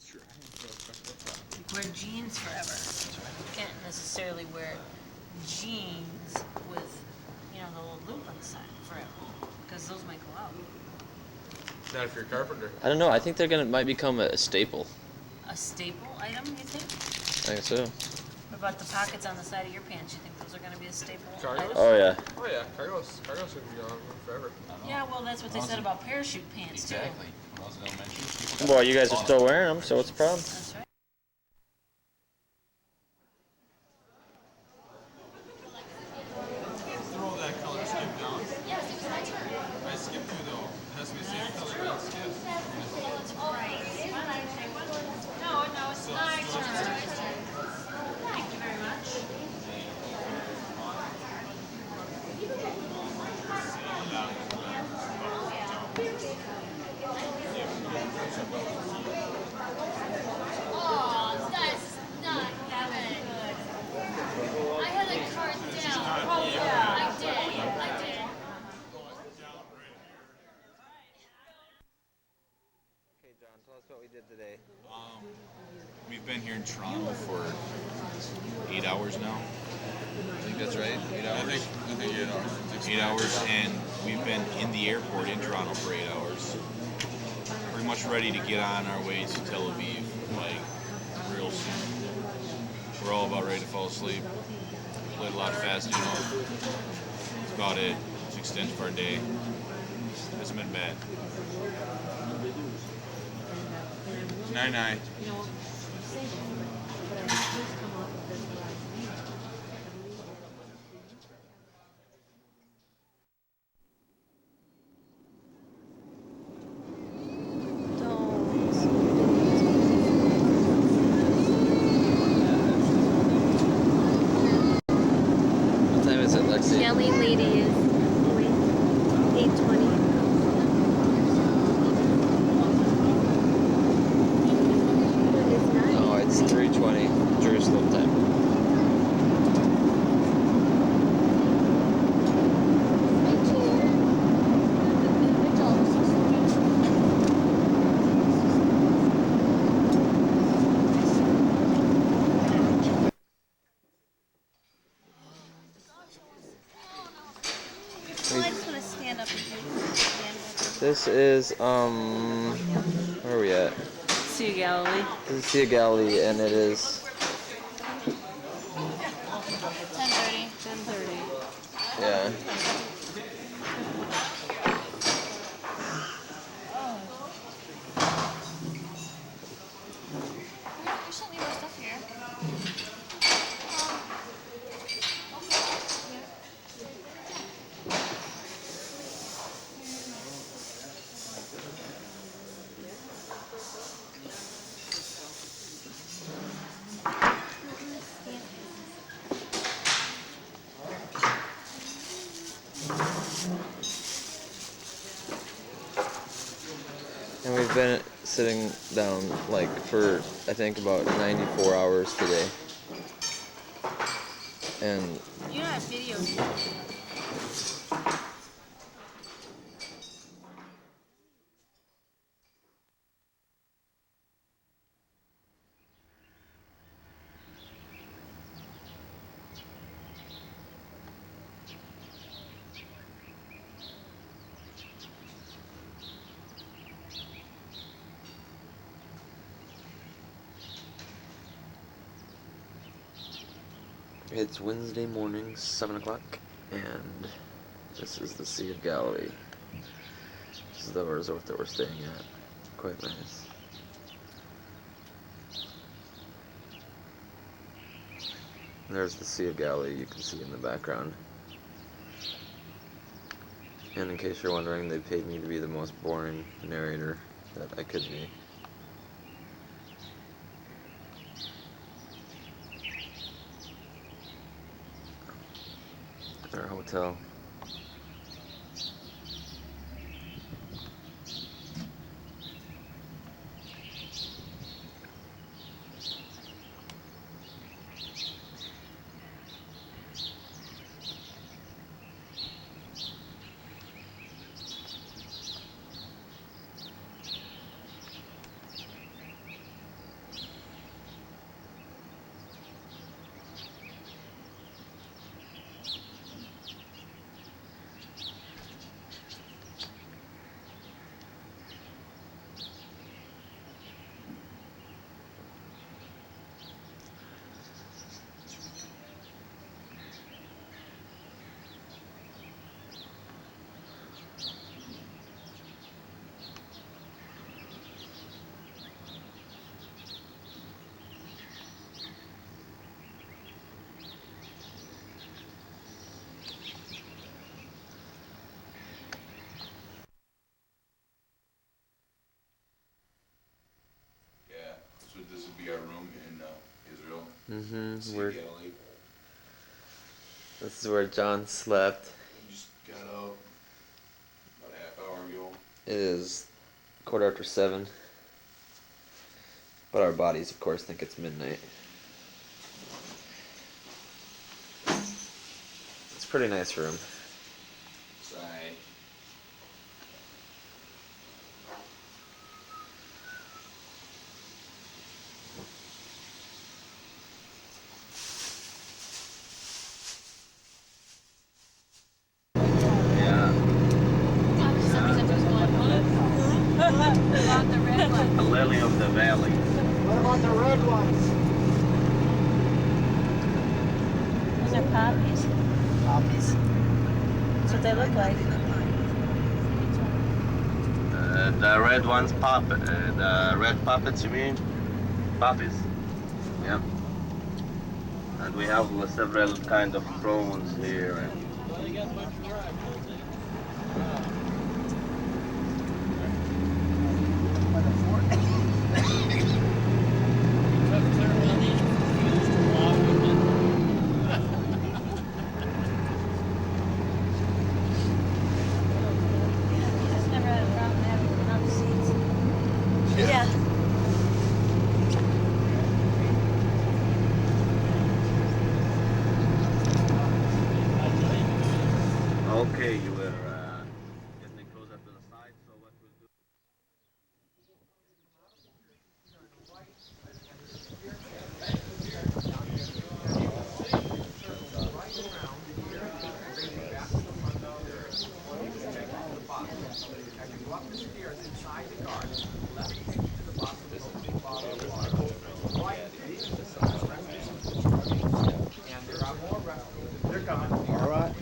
Sure. I didn't feel special. You wear jeans forever. You can't necessarily wear jeans with, you know, the little loop on the side forever, because those might go out. Not if you're a carpenter. I don't know. I think they're might become a staple. A staple item, you think? I guess so. What about the pockets on the side of your pants? You think those are going to be a staple Cargos? item? Oh yeah. Oh yeah, cargos should be on forever. Yeah, well, that's what they said about parachute pants, Exactly. too. When I was in elementary school. Well, you guys are still wearing them, so what's the problem? That's right. Throw that color scheme down. Yes, it was my turn. I skipped through though. It has to be the same color. No, it's my turn. Thank you very much. Oh, that's not good. I had a card down. Oh, yeah. I did. Okay, John, tell us what we did today. We've been here in Toronto for 8 hours now. I think that's right. 8 hours. I think 8 hours. 8 hours, and we've been in the airport in Toronto for 8 hours. Pretty much ready to get on our way to Tel Aviv, like real soon. We're all about ready to fall asleep. Played a lot of fast, you know. That's about it. It's the extent of our day. Hasn't been bad. 9-9. What time is it, Lexi? Yelling lady is 8:20. It's not. No, it's 3:20 Jerusalem time. Well, I just want to stand up and stand This is where are we at? Sea of Galilee. This is Sea of Galilee, and it is 10:30. 10:30. yeah. You should leave our stuff here. And we've been sitting down like for I think about 94 hours today. And You're not videotaping. it's Wednesday morning, 7 o'clock, and this is the Sea of Galilee. This is the resort that we're staying at. Quite nice. There's the Sea of Galilee you can see in the background. And in case you're wondering, they paid me to be the most boring narrator that I could be. Our hotel. Mm-hmm. Sea We're, Galley. this is where John slept. We just got up about a half hour ago. It is 7:15. But our bodies, of course, think it's midnight. It's a pretty nice room. Sigh. Yeah. For some reason, I was going, what? About the red one. The lily of the valley. What about the red ones? Those are poppies. Poppies. That's what they look like. The red ones the red puppets, you mean? Puppies. Yeah. And we have several kind of prawns here. And Just never had a problem having enough seats. Yeah. okay, you were getting closer to the side, so what we'll do. All right.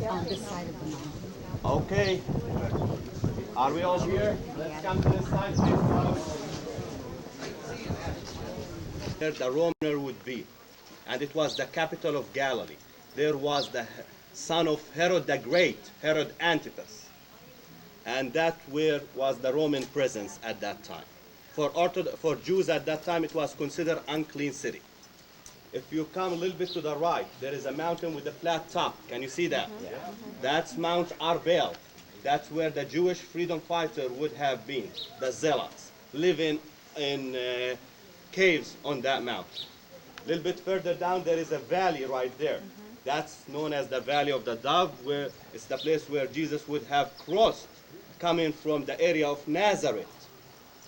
On this side of the mountain. Okay. Are we all here? Let's come to this side. Where the Roman would be, and it was the capital of Galilee. There was the son of Herod the Great, Herod Antipas, and that where was the Roman presence at that time. For Jews at that time, it was considered unclean city. If you come a little bit to the right, there is a mountain with a flat top. Can you see that? Yeah. That's Mount Arbel. That's where the Jewish freedom fighter would have been, the zealots, living in caves on that mountain. A little bit further down, there is a valley right there. That's known as the Valley of the Dove, where it's the place where Jesus would have crossed, coming from the area of Nazareth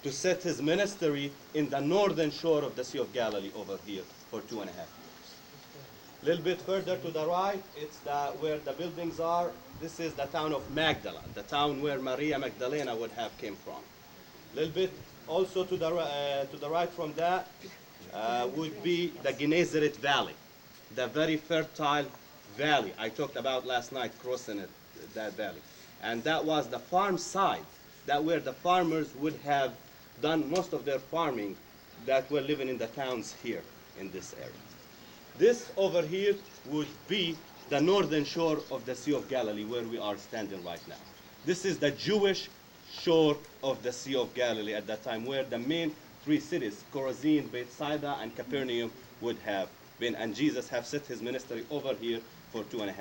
to set his ministry in the northern shore of the Sea of Galilee over here for 2.5 years. A little bit further to the right, it's where the buildings are. This is the town of Magdala, the town where Maria Magdalena would have came from. A little bit also to the right from that would be the Gennesaret Valley, the very fertile valley I talked about last night, crossing it, that valley. And that was the farm side, that where the farmers would have done most of their farming that were living in the towns here in this area. This over here would be the northern shore of the Sea of Galilee, where we are standing right now. This is the Jewish shore of the Sea of Galilee at that time, where the main three cities, Chorazin, Bethsaida, and Capernaum, would have been. And Jesus have set his ministry over here for 2.5 years.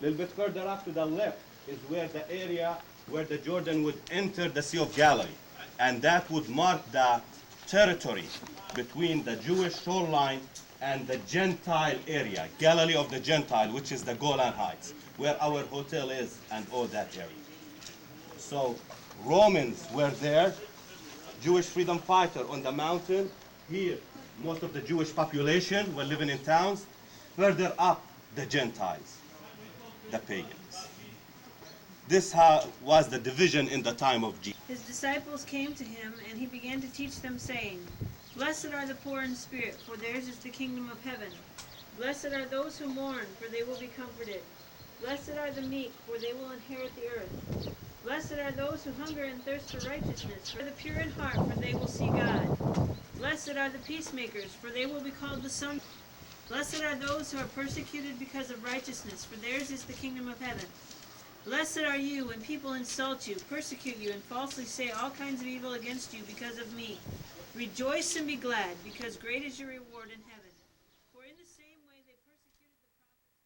A little bit further up to the left is where the area where the Jordan would enter the Sea of Galilee. And that would mark the territory between the Jewish shoreline and the Gentile area, Galilee of the Gentile, which is the Golan Heights, where our hotel is and all that area. So Romans were there, Jewish freedom fighter on the mountain. Here, most of the Jewish population were living in towns. Further up, the Gentiles, the pagans. This was the division in the time of Jesus. His disciples came to him, and he began to teach them, saying, Blessed are the poor in spirit, for theirs is the kingdom of heaven. Blessed are those who mourn, for they will be comforted. Blessed are the meek, for they will inherit the earth. Blessed are those who hunger and thirst for righteousness, for the pure in heart, for they will see God. Blessed are the peacemakers, for they will be called the sons. Blessed are those who are persecuted because of righteousness, for theirs is the kingdom of heaven. Blessed are you when people insult you, persecute you, and falsely say all kinds of evil against you because of me. Rejoice and be glad, because great is your reward in heaven. For in the same way they persecuted the prophets.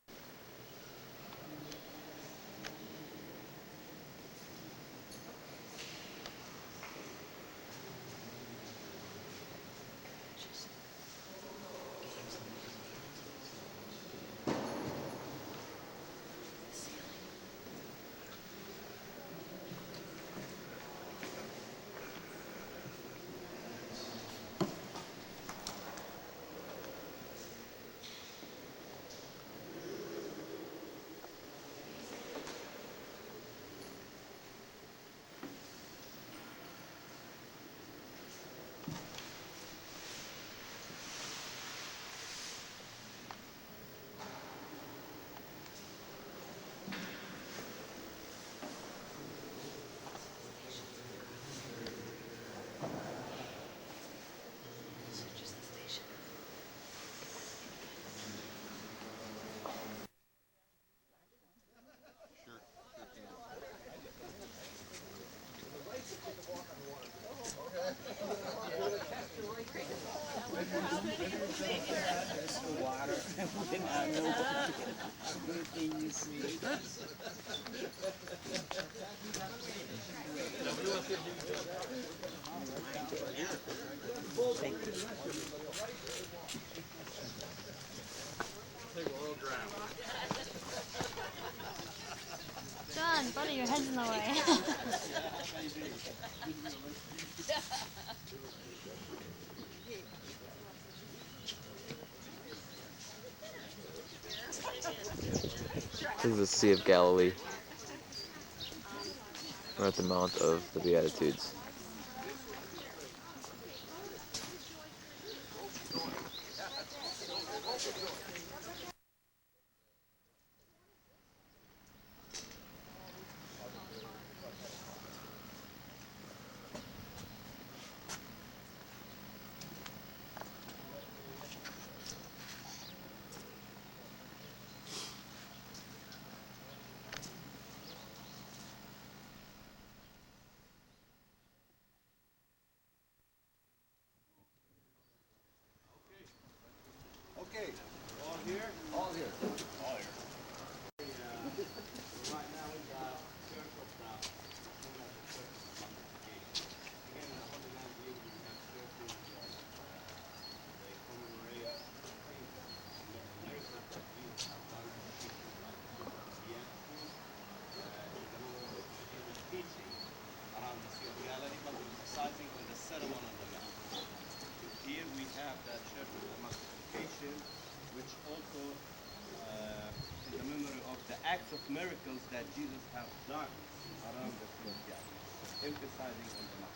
John, buddy, your head's in the way. This is the Sea of Galilee. We're at the Mount of the Beatitudes. Okay, all here? All here. All here. Right now in the church of the again, in the Holy Land League, we have churches they commemorate miracles that Jesus has done for people like the Beatitudes, the moment of Jesus teaching around the Sea of Galilee, but emphasizing on the Sermon on the Mount. Here we have the Church of the Multiplication, which also is a memory of the acts of miracles that Jesus has done around the Sea of Galilee, emphasizing on the mount.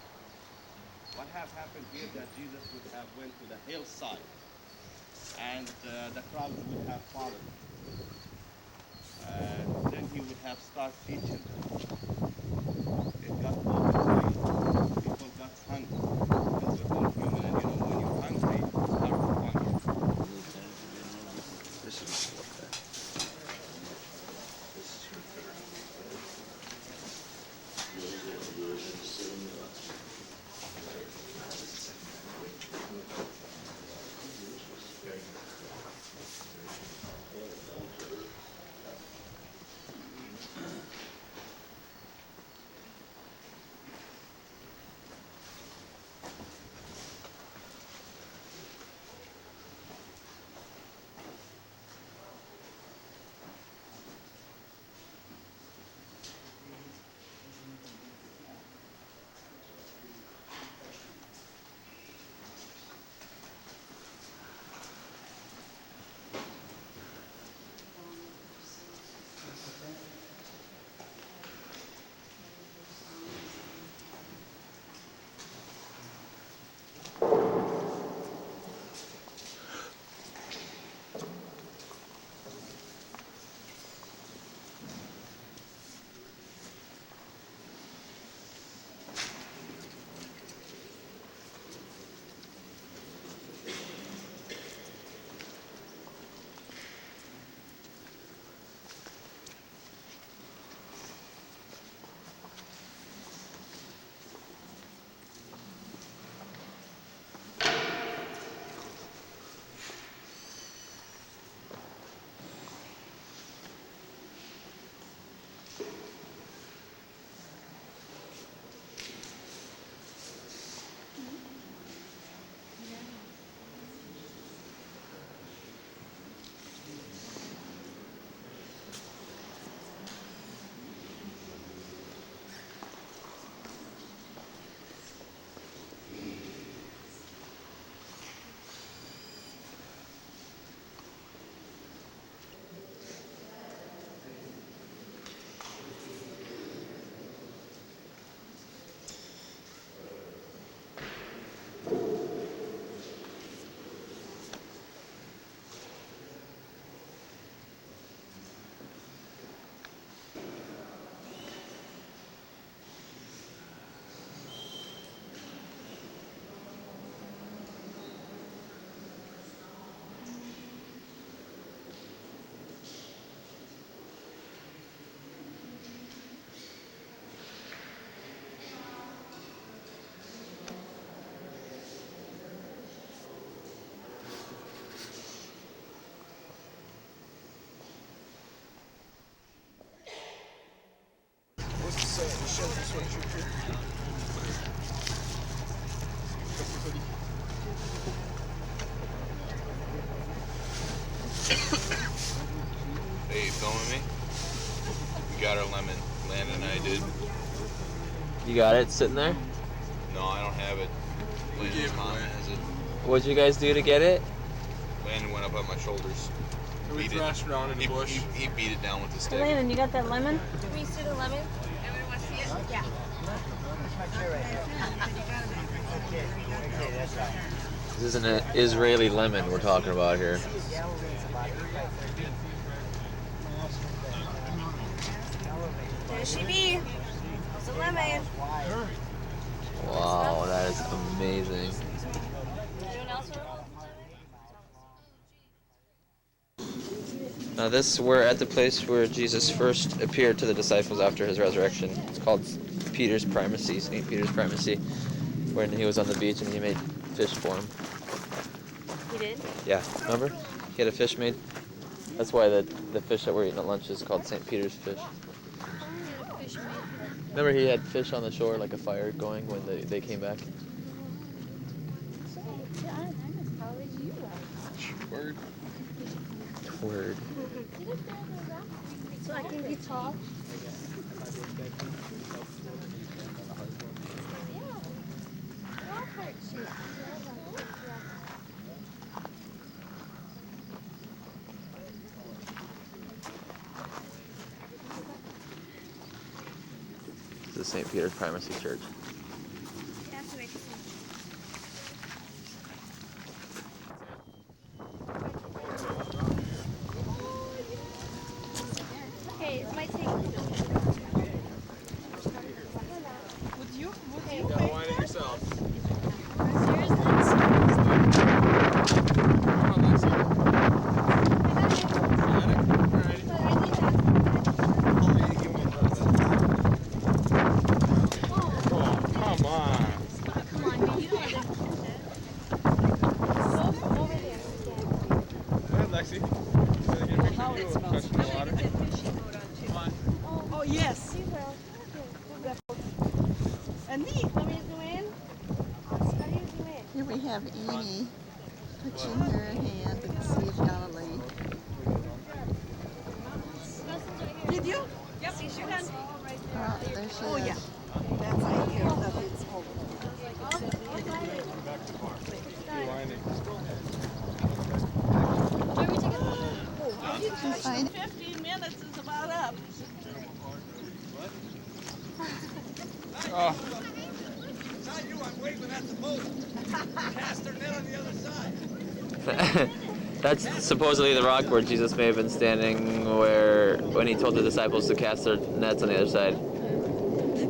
What have happened here that Jesus would have went to the hillside and the crowds would have followed. Then he would have started teaching them. It got overwhelmed. People got hungry. Because we're all human, and when you're hungry, it's hard to function. Hey, you filming me? We got our lemon. Landon and I did. You got it sitting there? No, I don't have it. Landon's mom has it. What'd you guys do to get it? Landon went up on my shoulders. We Beat it. thrashed around in the bush. He beat it down with the stick. Landon, you got that lemon? Can we see the lemon? Everyone want to see it? Yeah. This isn't an Israeli lemon we're talking about here. There she be. It's a lemon. Wow, that is amazing. Anyone else want Now we're at the place where Jesus first appeared to the disciples after his resurrection. It's called Peter's Primacy, St. Peter's Primacy, when he was on the beach and he made fish for him. He did? Yeah, remember? He had a fish made. That's why the fish that we're eating at lunch is called St. Peter's fish. Remember he had fish on the shore, like a fire going when they came back? Word. Word. So I can be tall. This is St. Peter's Primacy Church. Okay, it might take. You gotta wind it yourself. Seriously? Come on, Lexi. You got it? Alrighty. But I think that's. Oh, come on. Come on, you don't have to. Over there. Go ahead, Lexi. Gotta get a picture of you touching the water. Come on. Oh, yes. You will. And me. Want me to zoom in? How do you zoom in? Here we have Amy touching her hand at the Sea of Galilee. Did you? Yep. See, she has. Oh, there she is. Yeah. That's ideal. Nothing's over. Rewinding. She's fine. 15 minutes is about up. Oh, Not you, I'm waving at the boat. Cast their net on the other side. That's supposedly the rock where Jesus may have been standing when he told the disciples to cast their nets on the other side.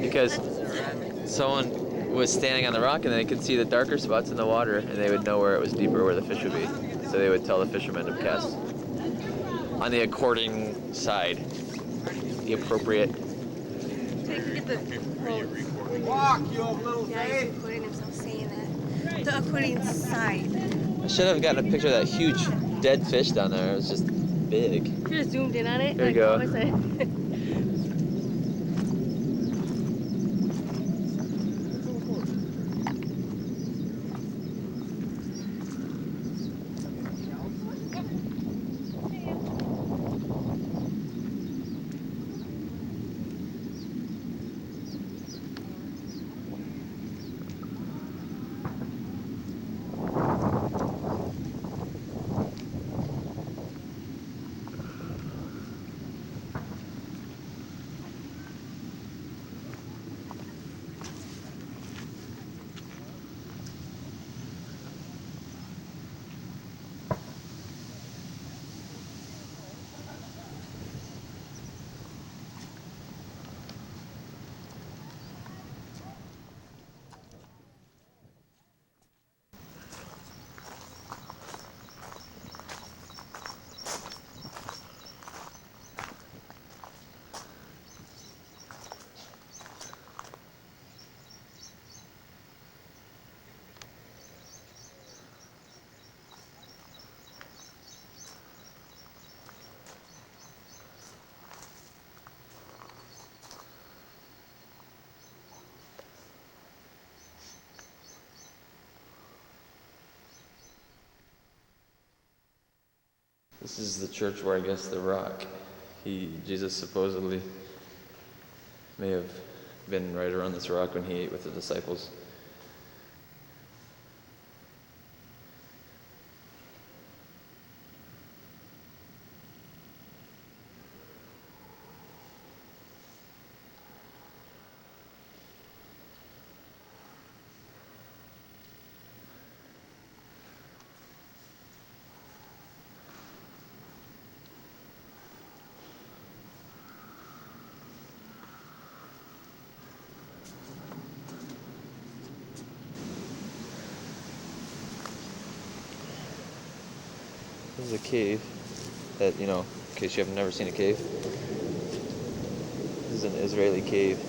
Because someone was standing on the rock and they could see the darker spots in the water and they would know where it was deeper, where the fish would be. So they would tell the fishermen to cast on the according side, the appropriate. Walk, you little thing. Recording himself saying that. The according side. I should have gotten a picture of that huge dead fish down there. It was just big. You just zoomed in on it. There you go. What was it? This is the church where I guess the rock, Jesus supposedly may have been right around this rock when he ate with the disciples. This is a cave that, in case you have never seen a cave, this is an Israeli cave.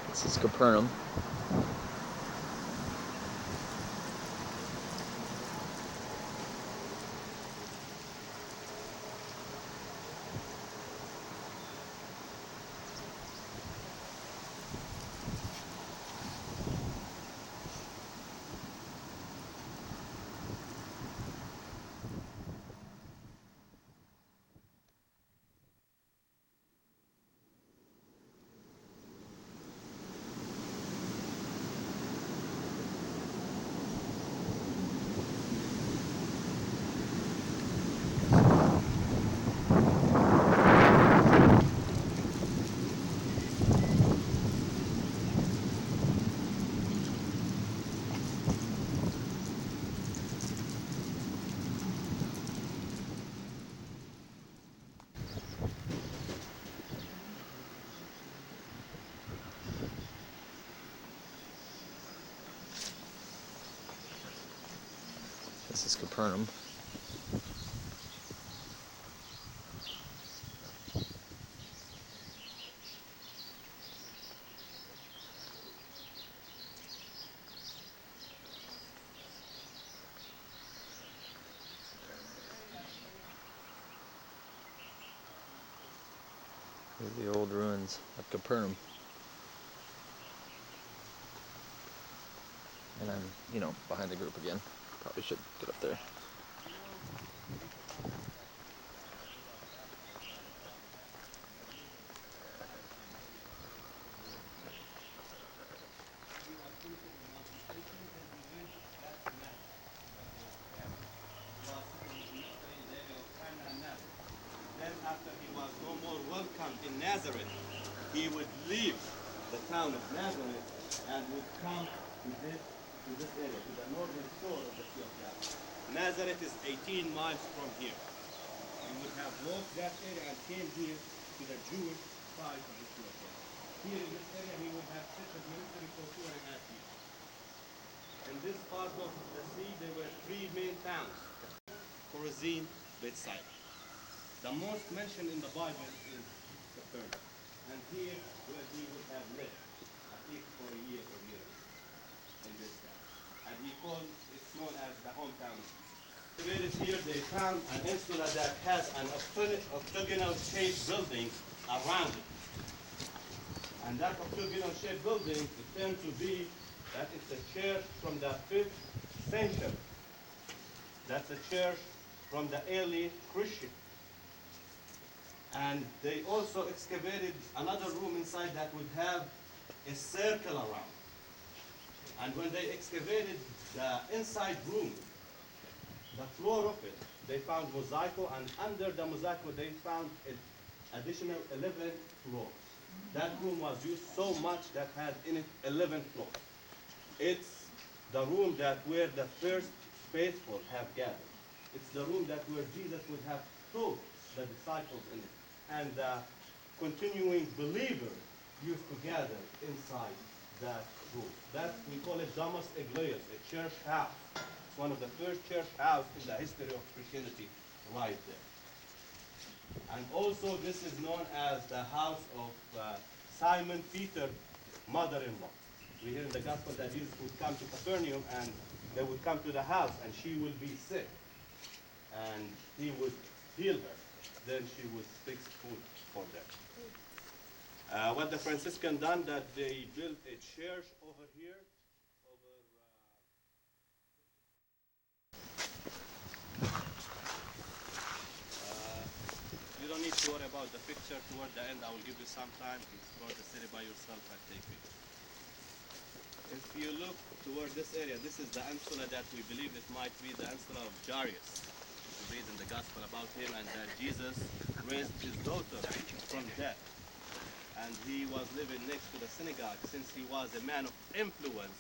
This is Capernaum. This is Capernaum. Here's the old ruins of Capernaum. And I'm, behind the group again. Probably should get up there. Then after he was no more welcome in Nazareth, he would leave the town of Nazareth and would come to this area, to the northern shore of the Sea of Galilee. Nazareth is 18 miles from here. He would have walked that area and came here to the Jewish side of the Sea of Galilee. Here in this area, he would have set his ministry for 2.5 years. In this part of the sea, there were three main towns: Chorazin, Bethsaida. The most mentioned in the Bible is Capernaum, and here where he would have lived, at least for a year or years, in this town. And it's known as the hometown of Jesus. Here they found an insula that has an octagonal-shaped building around it. And that octagonal-shaped building, it turned to be that it's a church from the 5th century. That's a church from the early Christian. And they also excavated another room inside that would have a circle around. And when they excavated the inside room, the floor of it, they found mosaico, and under the mosaico they found an additional 11 floors. That room was used so much that had in it 11 floors. It's the room where the first faithful have gathered. It's the room where Jesus would have taught the disciples in it. And the continuing believers used to gather inside that room. We call it Domus Eglaios, a church house. It's one of the first church houses in the history of Christianity right there. And also this is known as the house of Simon Peter, mother-in-law. We hear in the gospel that Jesus would come to Capernaum and they would come to the house and she will be sick. And he would heal her. Then she would fix food for them. What the Franciscan done, that they built a church over here. You don't need to worry about the picture. Toward the end, I will give you some time to explore the city by yourself and take pictures. If you look toward this area, this is the insula that we believe it might be the insula of Jairus. We read in the gospel about him and that Jesus raised his daughter from death. And he was living next to the synagogue since he was a man of influence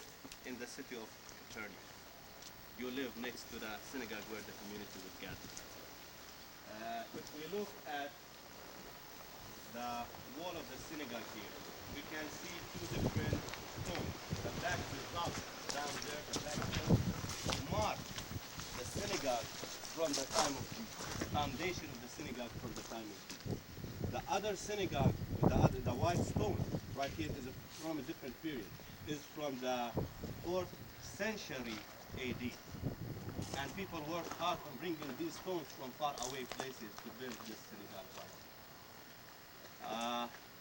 in the city of Capernaum. You live next to the synagogue where the community would gather. If we look at the wall of the synagogue here, we can see two different stones. The black result down there, the black stone, mark the synagogue from the time of Jesus, the foundation of the synagogue from the time of Jesus. The other synagogue, the white stone right here is from a different period, is from the 4th century AD. And people worked hard on bringing these stones from far away places to build this synagogue right.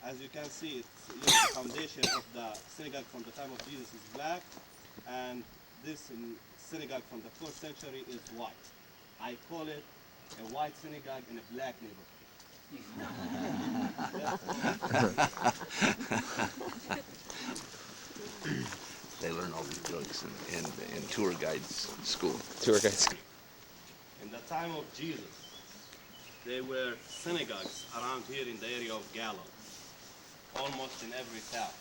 As you can see, the foundation of the synagogue from the time of Jesus is black, and this synagogue from the 4th century is white. I call it a white synagogue in a black neighborhood. They learn all these jokes in tour guides school. Tour guides. In the time of Jesus, there were synagogues around here in the area of Galilee, almost in every town.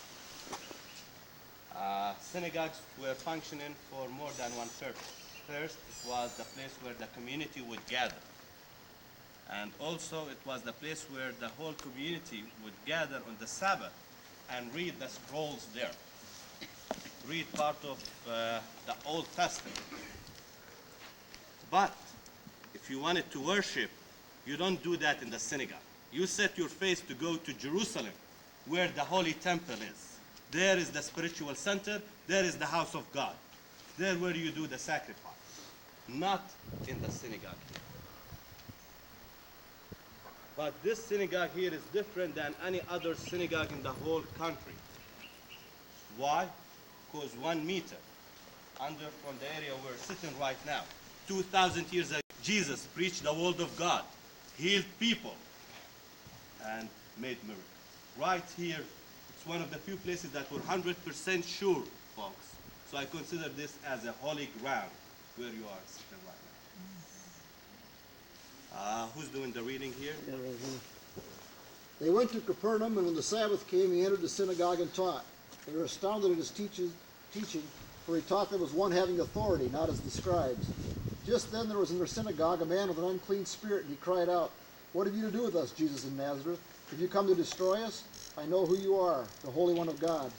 Synagogues were functioning for more than one purpose. First, it was the place where the community would gather. And also, it was the place where the whole community would gather on the Sabbath and read the scrolls there. Read part of the Old Testament. But if you wanted to worship, you don't do that in the synagogue. You set your face to go to Jerusalem, where the Holy Temple is. There is the spiritual center. There is the house of God. There where you do the sacrifice, not in the synagogue here. But this synagogue here is different than any other synagogue in the whole country. Why? Because 1 meter under from the area we're sitting right now, 2,000 years ago, Jesus preached the word of God, healed people, and made miracles. Right here, it's one of the few places that we're 100% sure, folks. So I consider this as a holy ground where you are sitting right now. Who's doing the reading here? They went to Capernaum, and when the Sabbath came, he entered the synagogue and taught. They were astounded at his teaching, for he taught them as one having authority, not as the scribes. Just then there was in their synagogue a man with an unclean spirit, and he cried out, "What have you to do with us, Jesus of Nazareth? Have you come to destroy us? I know who you are, the Holy One of God."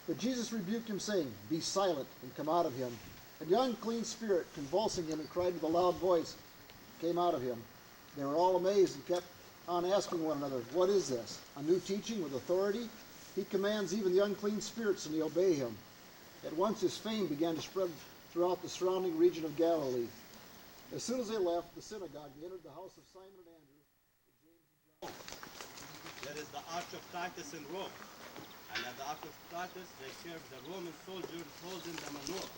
But Jesus rebuked him, saying, "Be silent, and come out of him." And the unclean spirit, convulsing him, and cried with a loud voice, came out of him. They were all amazed and kept on asking one another, "What is this? A new teaching with authority? He commands even the unclean spirits, and they obey him." At once his fame began to spread throughout the surrounding region of Galilee. As soon as they left the synagogue, they entered the house of Simon and Andrew, and James and John. That is the Arch of Titus in Rome. And at the Arch of Titus, they served the Roman soldiers holding the menorah.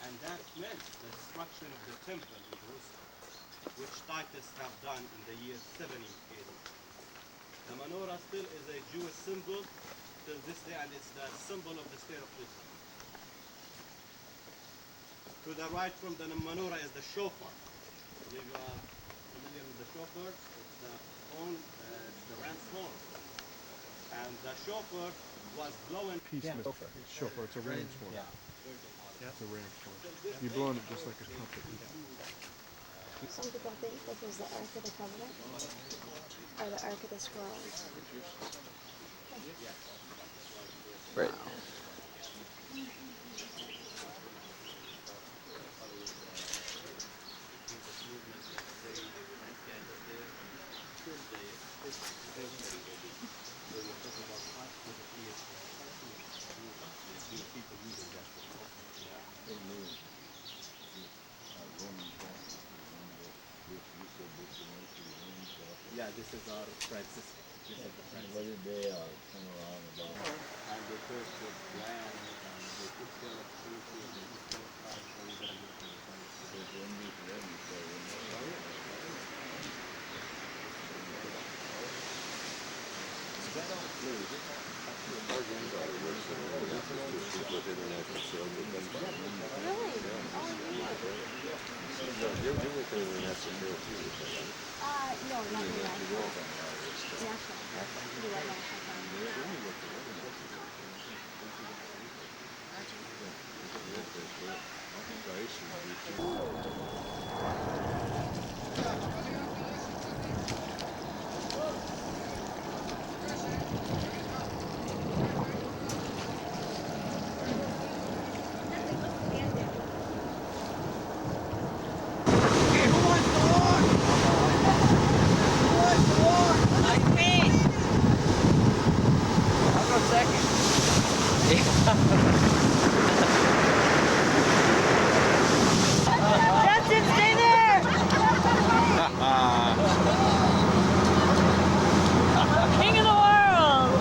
And that meant the destruction of the temple in Jerusalem, which Titus have done in the year 70 AD. The menorah still is a Jewish symbol till this day, and it's the symbol of the state of Israel. To the right from the menorah is the shofar. I believe you are familiar with the shofar. It's the horn, the ram's horn. And the shofar was blowing. Shofar, it's a ram's horn. Yeah, it's a ram's horn. You're blowing it just like a trumpet. Some people think that there's the Ark of the Covenant or the Ark of the Scrolls. Right. this is our Francis. This is the Francis. What did they come around about? And they first was land, and they took care of safety, and they took care of life, so we're gonna go to the Francis. There's one week ready, so we know. No, not really. Justin, stay there! King of the world!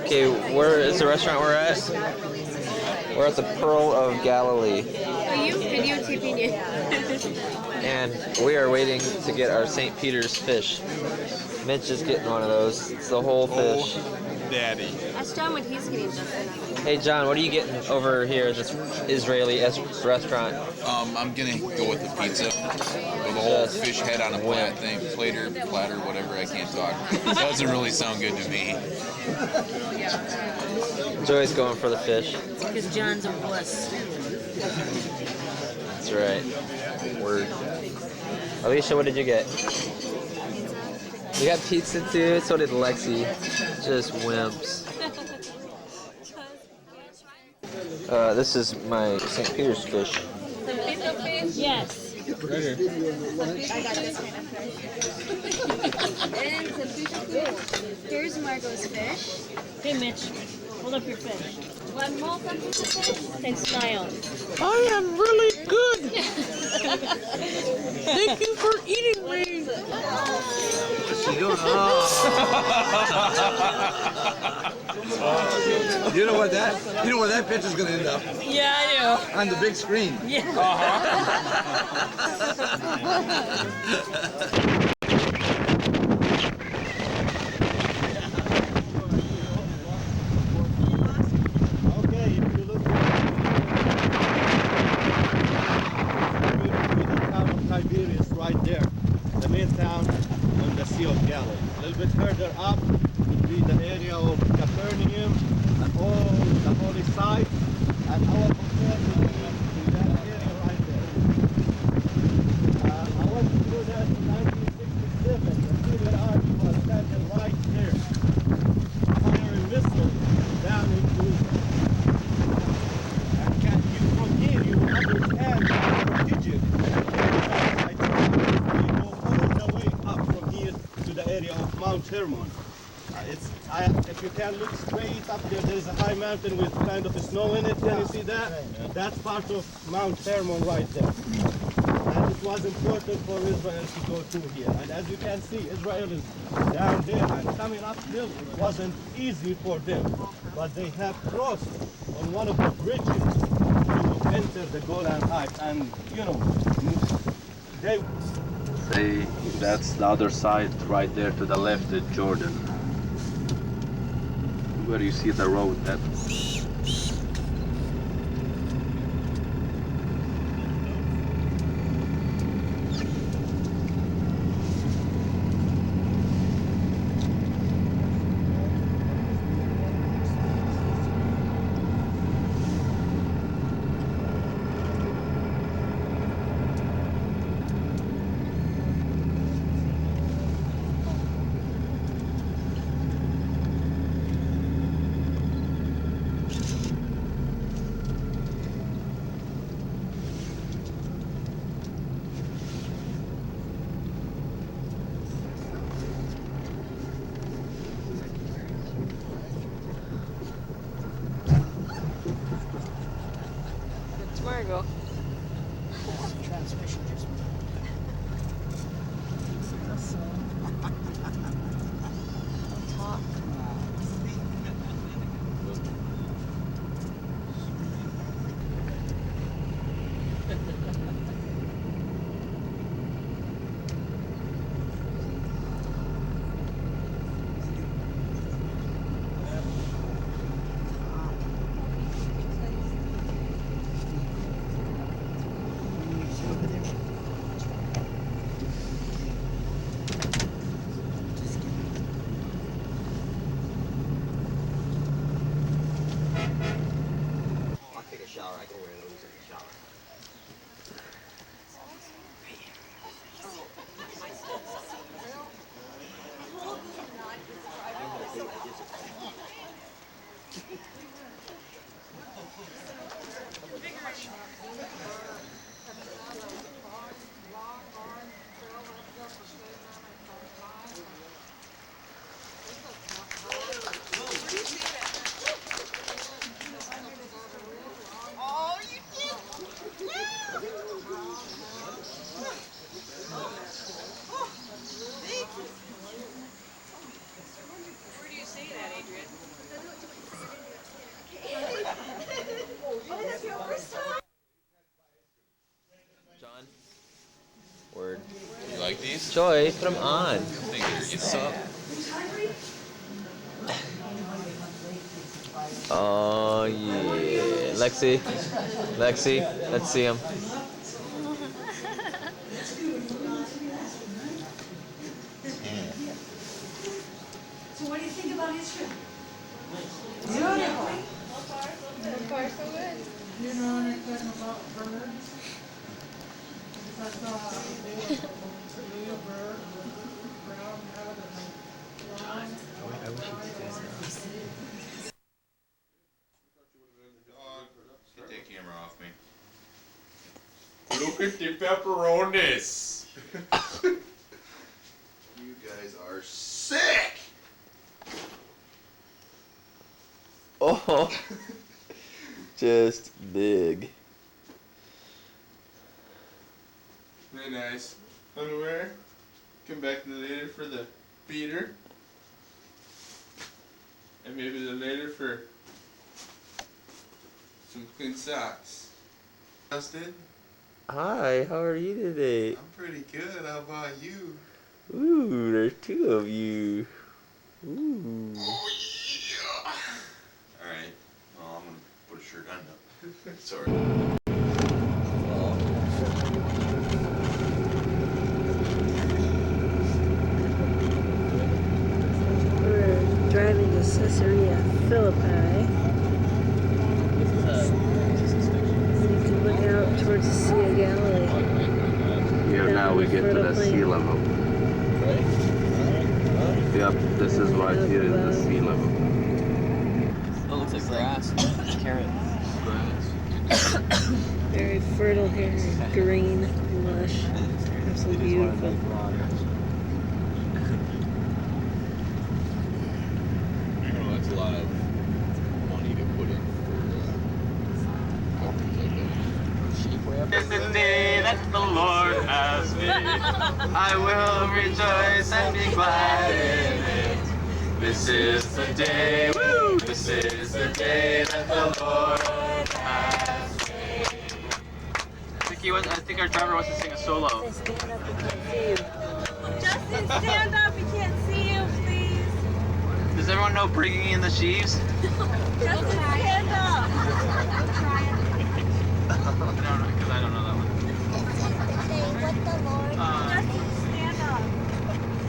Okay, where is the restaurant we're at? We're at the Pearl of Galilee, Are you videotaping it? and we are waiting to get our St. Peter's fish. Mitch is getting one of those. It's the whole fish. Daddy. Ask John what he's getting, Justin. Hey John, what are you getting over here at this Israeli restaurant? I'm gonna go with the pizza. With the whole fish head on a plat thing, platter, whatever. I can't talk. Doesn't really sound good to me. Joey's going for the fish. Because John's a wuss. That's right. Word. Alicia, what did you get? We got pizza too. So did Lexi. Just wimps. This is my St. Peter's fish. Yes. I got this kind of fish. Here's Margot's fish. Hey, Mitch. Hold up your fish. One more piece of fish. And smile. I am really good. Thank you for eating me. You know what that picture's gonna end up? Yeah, I do. On the big screen. Yeah. Okay, if you look at the town of Tiberias right there, the main town on the Sea of Galilee. A little bit further up would be the area of Capernaum and all the holy sites, and our hotel will be in that area right there. I went through that in 1967. The Syrian army was standing right there, firing missiles down into from here you will understand the strategic. I go all the way up from here to the area of Mount Hermon. If you can look straight up there, there is a high mountain with kind of snow in it. Can you see that? That's part of Mount Hermon right there. And it was important for Israel to go through here. And as you can see, Israel is down there and coming uphill. It wasn't easy for them, but they have crossed on one of the bridges to enter the Golan Heights, and they. See, that's the other side right there to the left is Jordan. Where you see the road that like these? Joy, put them on. Thank you. Yes. Oh yeah, Lexi, let's see him. So what do you think about Israel? Beautiful. So far, so good. You know anything about birds? I saw a blue bird, brown head, and brown. Get that camera off me. Look at the pepperonis. You guys are sick. Oh, just big. Very nice. Underwear. Come back to later for the beater. And maybe the later for some clean socks. Justin? Hi, how are you today? I'm pretty good. How about you? Ooh, there's two of you. Ooh. Alright. Well, I'm gonna put a shirt on now. Sorry. We're driving to Caesarea Philippi. You can look out towards the Sea of Galilee. Here now we get to the sea level. Yep, this is right here is the sea level. Oh, it looks like grass. Carrot. Grass. Very fertile here, green, lush, absolutely beautiful. You know, that's a lot of money to put in for sheep. It's the day that the Lord has made. I will rejoice and be glad in it. This is the day, woo! This is the day that the Lord has made. I think our driver wants to sing a solo. Stand up, we can't see you. Justin, stand up. We can't see you, please. Does everyone know Bringing in the Sheaves? Justin, stand up. No, because I don't know that one. Justin, stand up.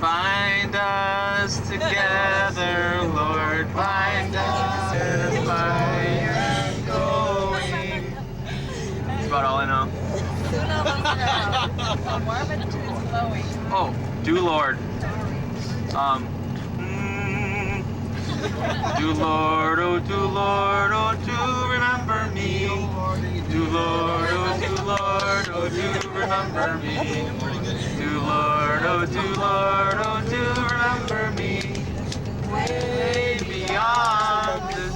Bind us together, Lord, bind us by your going. That's about all I know. Oh, do Lord. Do Lord, oh do Lord, oh do remember me. Do Lord, oh do Lord, oh do remember me. Do Lord, oh do Lord, oh do remember me. Way beyond this.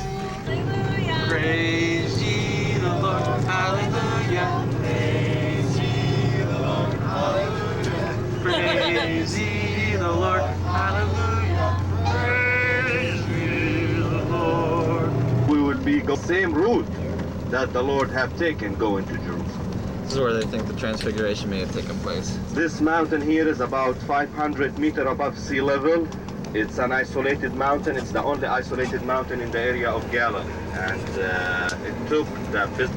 Praise ye the Lord, hallelujah. Praise ye the Lord, hallelujah. Praise ye the Lord, hallelujah. Praise ye the Lord. We would be the same route that the Lord have taken going to Jerusalem. This is where they think the transfiguration may have taken place. This mountain here is about 500 meters above sea level. It's an isolated mountain. It's the only isolated mountain in the area of Galilee. And it took the visit.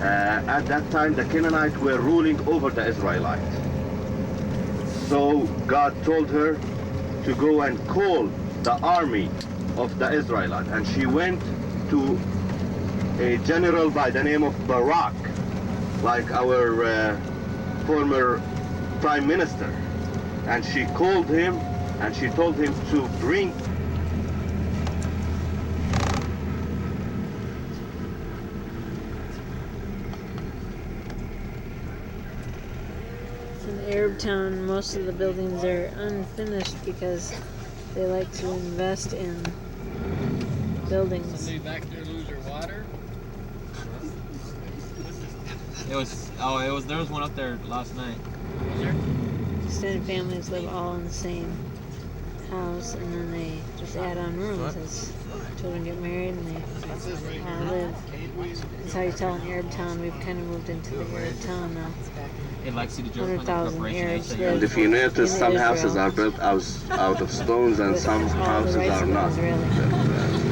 At that time, the Canaanites were ruling over the Israelites. So God told her to go and call the army of the Israelites. And she went to a general by the name of Barak, like our former prime minister. And she called him and she told him to bring. It's an Arab town. Most of the buildings are unfinished because they like to invest in buildings. Somebody back there lose their water? There was one up there last night. Extended families live all in the same house, and then they just add on rooms as children get married and they all live. That's how you tell an Arab town. We've kind of moved into the Arab town now. 100,000 Arabs And live if you notice, in some houses Israel. are built out of stones and some houses are not.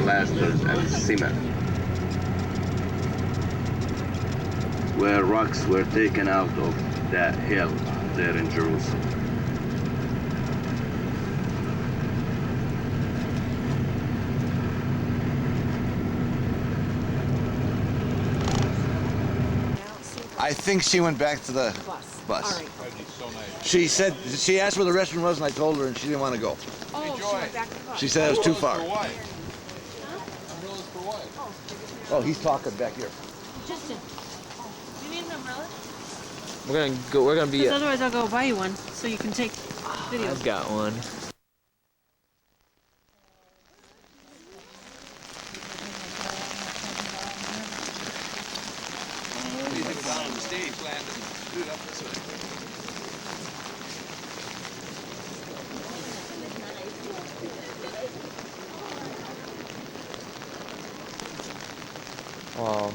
Plasters and cement. Where rocks were taken out of that hill there in Jerusalem. I think she went back to the bus. All right. She said, she asked where the restaurant was and I told her and she didn't want to go. Oh, she went back to the bus. She said it was too far. Umbrellas for what? Oh, he's talking back here. Justin, do you need an umbrella? We're gonna be. Because otherwise I'll go buy you one so you can take videos. I've got one. You took it down on the stage, landed, and threw it up this way. Wow.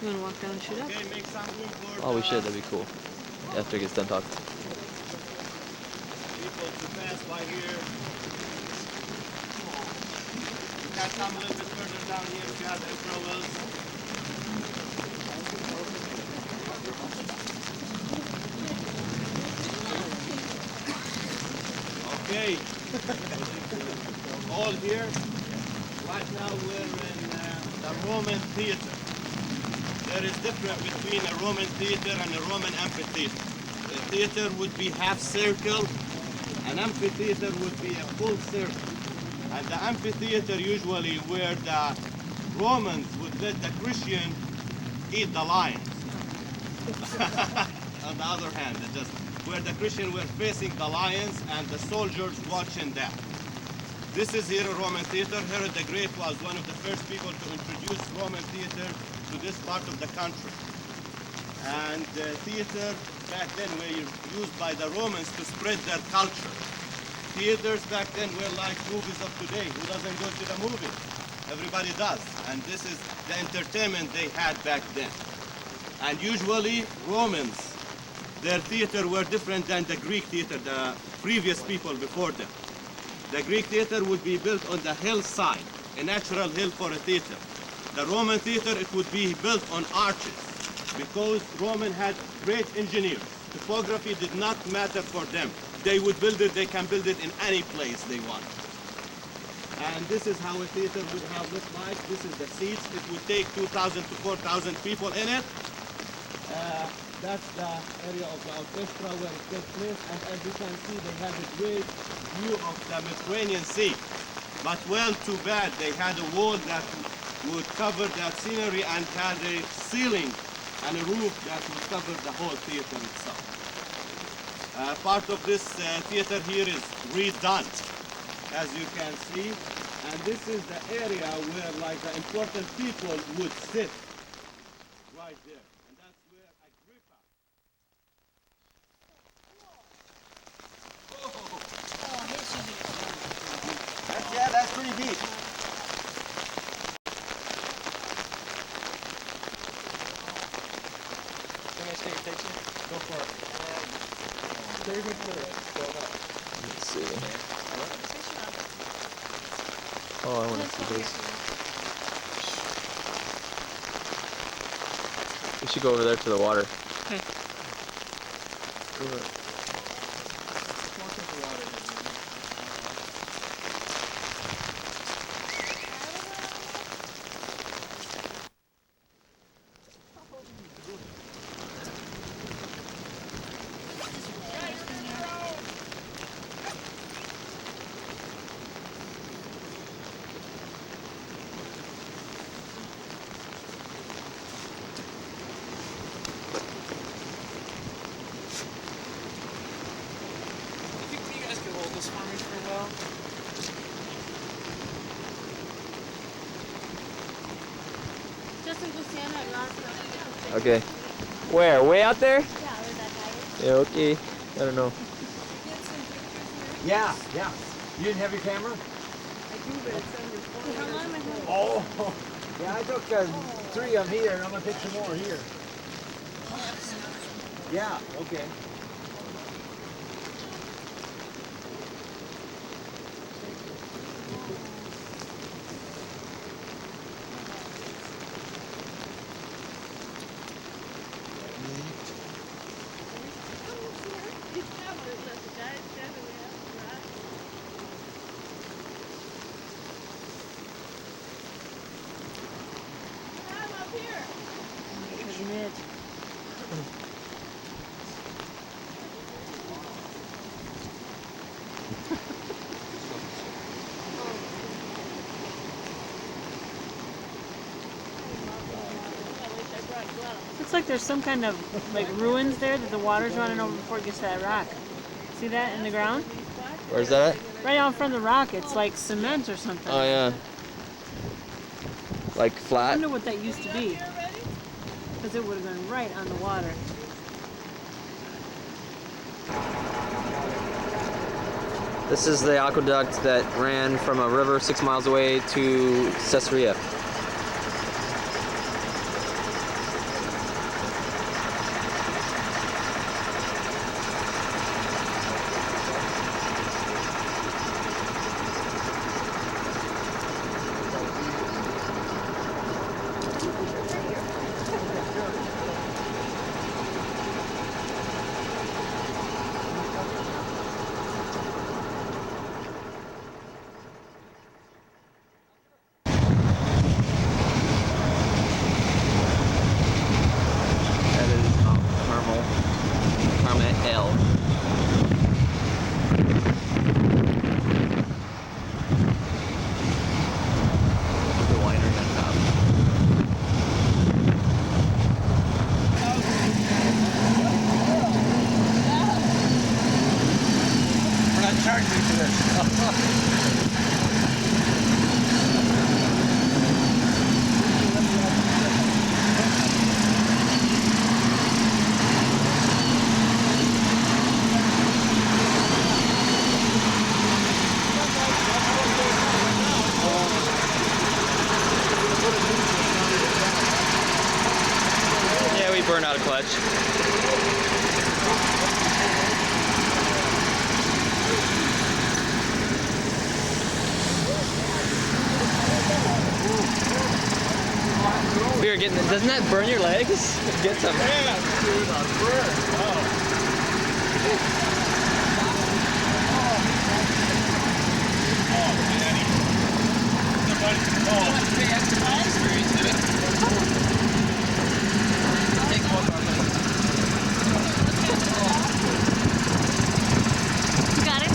You want to walk down and shoot up? Okay, make some room for Oh, we should. That'd be cool. After he gets done talking. people to pass by here. You can come a little bit further down here if you have umbrellas. Okay. All here. Right now we're in the Roman theater. There is difference between a Roman theater and a Roman amphitheater. A theater would be half circle, an amphitheater would be a full circle. And the amphitheater usually where the Romans would let the Christian eat the lions. On the other hand, it just where the Christians were facing the lions and the soldiers watching that. This is here a Roman theater. Herod the Great was one of the first people to introduce Roman theater to this part of the country. And theater back then were used by the Romans to spread their culture. Theaters back then were like movies of today. Who doesn't go to the movie? Everybody does. And this is the entertainment they had back then. And usually Romans, their theater were different than the Greek theater, the previous people before them. The Greek theater would be built on the hillside, a natural hill for a theater. The Roman theater, it would be built on arches because Roman had great engineers. Topography did not matter for them. They would build it, they can build it in any place they want. And this is how a theater would have looked like. This is the seats. It would take 2,000 to 4,000 people in it. That's the area of the orchestra where it takes place. And as you can see, they have a great view of the Mediterranean Sea. But well, too bad, they had a wall that would cover that scenery and had a ceiling and a roof that would cover the whole theater itself. Part of this theater here is redone, as you can see. And this is the area where like the important people would sit right there. And that's where Agrippa. That's pretty deep. Go for it. Let's see. Oh, I want to see this. We should go over there to the water. Okay. Justin, Luciana, and Lance. Okay. Where? Way out there? Yeah, where that guy is. Yeah, okay. I don't know. Yeah. You didn't have your camera? I do, but it's on your phone. How long am I holding? Oh. Yeah, I took 3 of them here, and I'm gonna take some more here. Yeah, okay. Looks like there's some kind of like ruins there that the water's running over before it gets to that rock. See that in the ground? Where's that at? Right out front of the rock. It's like cement or something. Oh yeah. Like I flat? wonder what that used to be. Because it would have been right on the water. This is the aqueduct that ran from a river 6 miles away to Caesarea. That is Mount Carmel. The winery on top. We're not charging you for this. Yeah, we burned out a clutch. We were getting. Doesn't that burn your legs? Get some. Yeah, dude, on bird. You got it?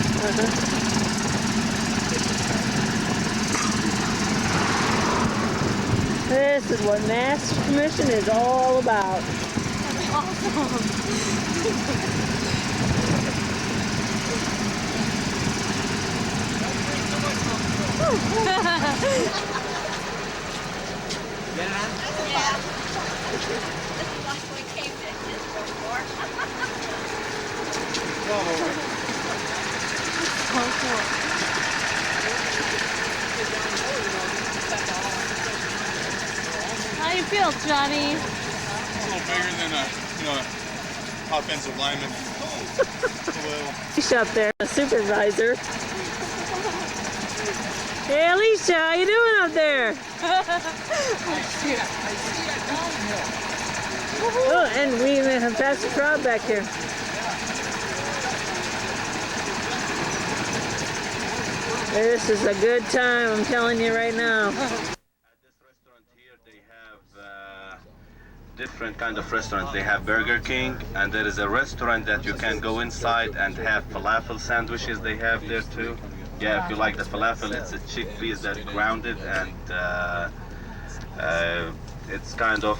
This is what Master Commission is all about. How you feel, Johnny? A little bigger than a offensive lineman. A little. Alicia up there, a supervisor. Hey, Alicia, how you doing up there? Oh, and we even have Pastor Crowd back here. This is a good time, I'm telling you right now. Different kind of restaurants. They have Burger King, and there is a restaurant that you can go inside and have falafel sandwiches. They have there too. Yeah, if you like the falafel, it's a chickpeas that grounded, and it's kind of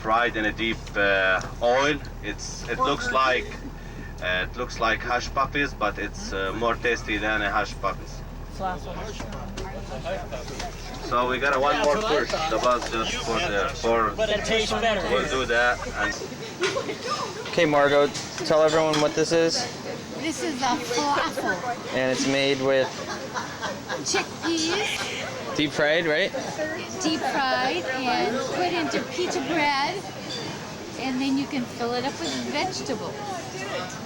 fried in a deep oil. It looks like hush puppies, but it's more tasty than a hush puppies. So we got one more push. The bus just But it tastes better. We'll do that. And Okay, Margot, tell everyone what this is. This is a falafel. And it's made with Chickpeas, deep fried, right? deep fried, and put into pita bread and then you can fill it up with vegetables.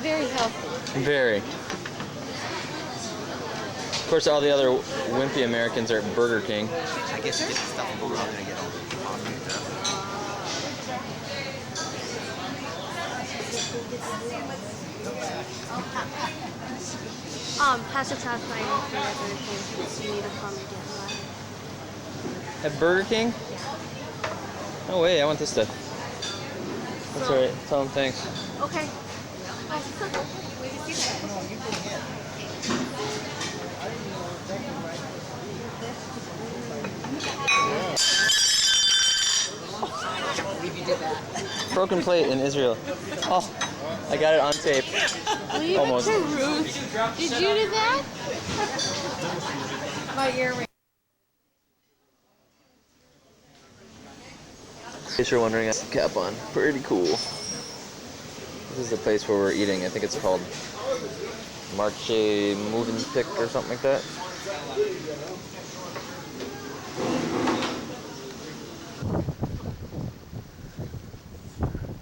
Very healthy. Very. Of course, all the other wimpy Americans are at Burger King. I guess you get the stuff and go around there and get all the coffee and stuff. Pastor Todd's my Burger King. You need to come and get one. At Burger King? No way, I want this stuff. That's alright, tell them thanks. Okay. Broken plate in Israel. Oh, I got it on tape. Leave Almost. it to Ruth. Did you do that? My earring. In case you're wondering, I have the cap on. Pretty cool. This is the place where we're eating. I think it's called Marche Movenpick or something like that.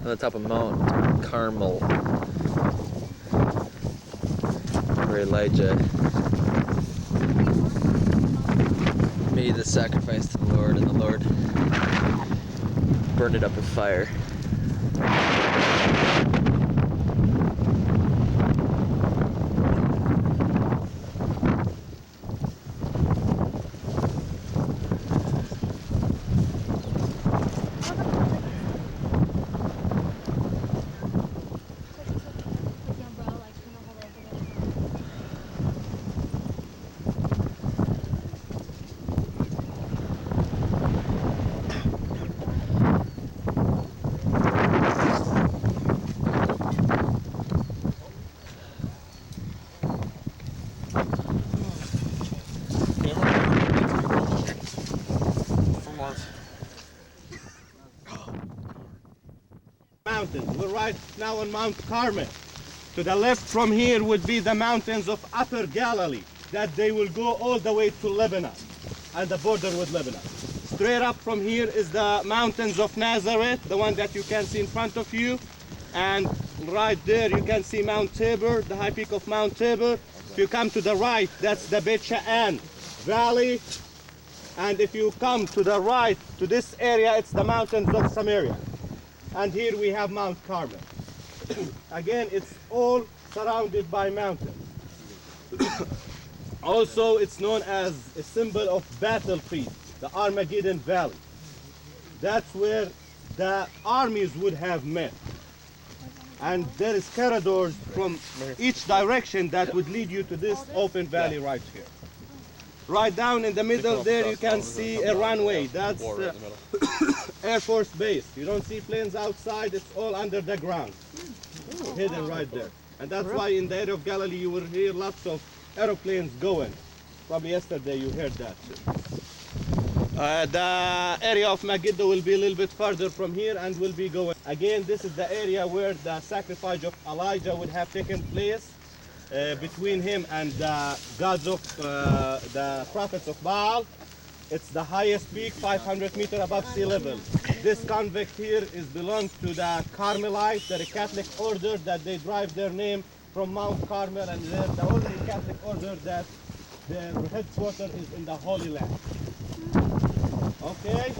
On the top of Mount Carmel, where Elijah made the sacrifice to the Lord, and the Lord burned it up with fire. Mountains. We're right now on Mount Carmel. To the left from here would be the mountains of Upper Galilee, that they will go all the way to Lebanon and the border with Lebanon. Straight up from here is the mountains of Nazareth, the one that you can see in front of you. And right there you can see Mount Tabor, the high peak of Mount Tabor. If you come to the right, that's the Beit She'an Valley. And if you come to the right to this area, it's the mountains of Samaria. And here we have Mount Carmel. Again, it's all surrounded by mountains. Also, it's known as a symbol of battlefield, the Armageddon Valley. That's where the armies would have met. And there is corridors from each direction that would lead you to this open valley right here. Right down in the middle there you can see a runway. That's Air Force Base. You don't see planes outside, it's all under the ground. Hidden right there. And that's why in the area of Galilee you will hear lots of aeroplanes going. Probably yesterday you heard that too. The area of Megiddo will be a little bit further from here and will be going. Again, this is the area where the sacrifice of Elijah would have taken place. Between him and the gods of the prophets of Baal. It's the highest peak, 500 meters above sea level. This convict here belongs to the Carmelites, the Catholic order that they derive their name from Mount Carmel, and they're the only Catholic order that their headquarters is in the Holy Land. Okay?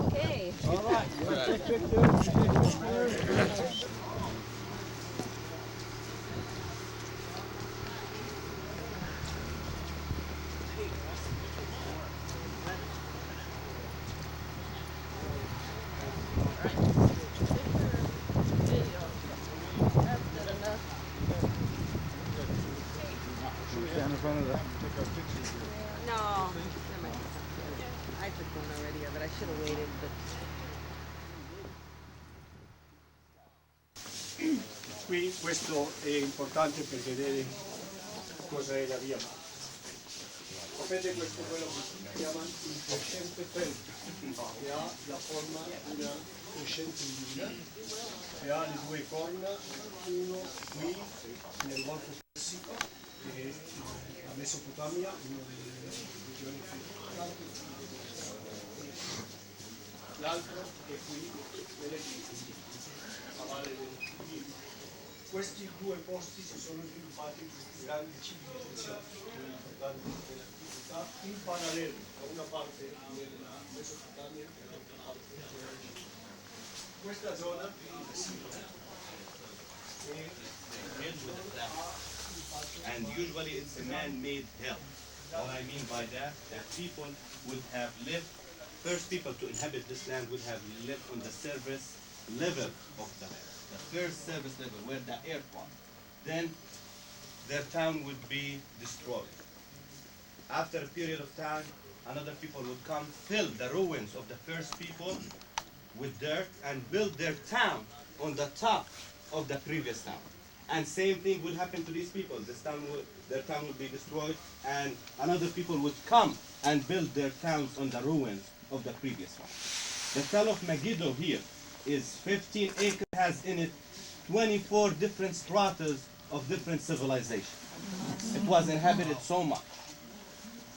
Okay. All right. You want to take pictures? Stand in front of that. No. I took one already, but I should have waited. But Qui questo è importante per vedere cosa è la via Maria. Sapete questo è quello che si chiama il crescente pelvico, che ha la forma di una crescente luna, che ha le due corna, uno qui nel Golfo Persico, che è la Mesopotamia, una delle regioni più l'altro è qui nell'Egitto. accavare l'edificio. Questi due posti si sono sviluppati in queste grandi civilizzazioni importanti dell'antichità in parallelo, da una parte nella Mesopotamia e dall'altra parte nell'Egitto. Questa zona è Siria. And usually it's a man-made hill. What I mean by that people would have lived, first people to inhabit this land would have lived on the service level of the land. The first service level where the air was. Then their town would be destroyed. After a period of time, another people would come, fill the ruins of the first people with dirt and build their town on the top of the previous town. And same thing would happen to these people. Their town would be destroyed, and another people would come and build their towns on the ruins of the previous one. The town of Megiddo here is 15 acres, has in it 24 different stratas of different civilizations. It was inhabited so much.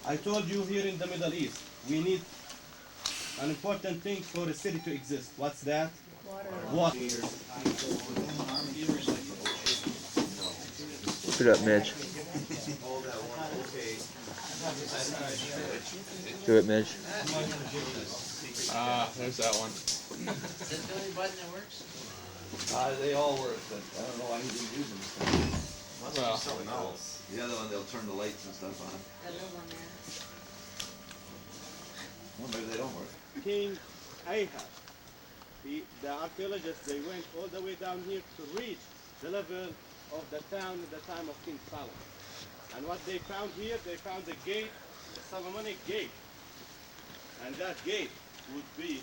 I told you here in the Middle East, we need an important thing for a city to exist. What's that? Water. Put it up, Midge. Do it, Midge. There's that one. Is that the only button that works? They all work, but I don't know why he didn't use them. Must be something else. The other one, they'll turn the lights and stuff on. That little one there. Well, maybe they don't work. King Ahab, the archaeologists, they went all the way down here to reach the level of the town at the time of King Solomon. And what they found here, they found a gate, the Solomonic gate. And that gate would be,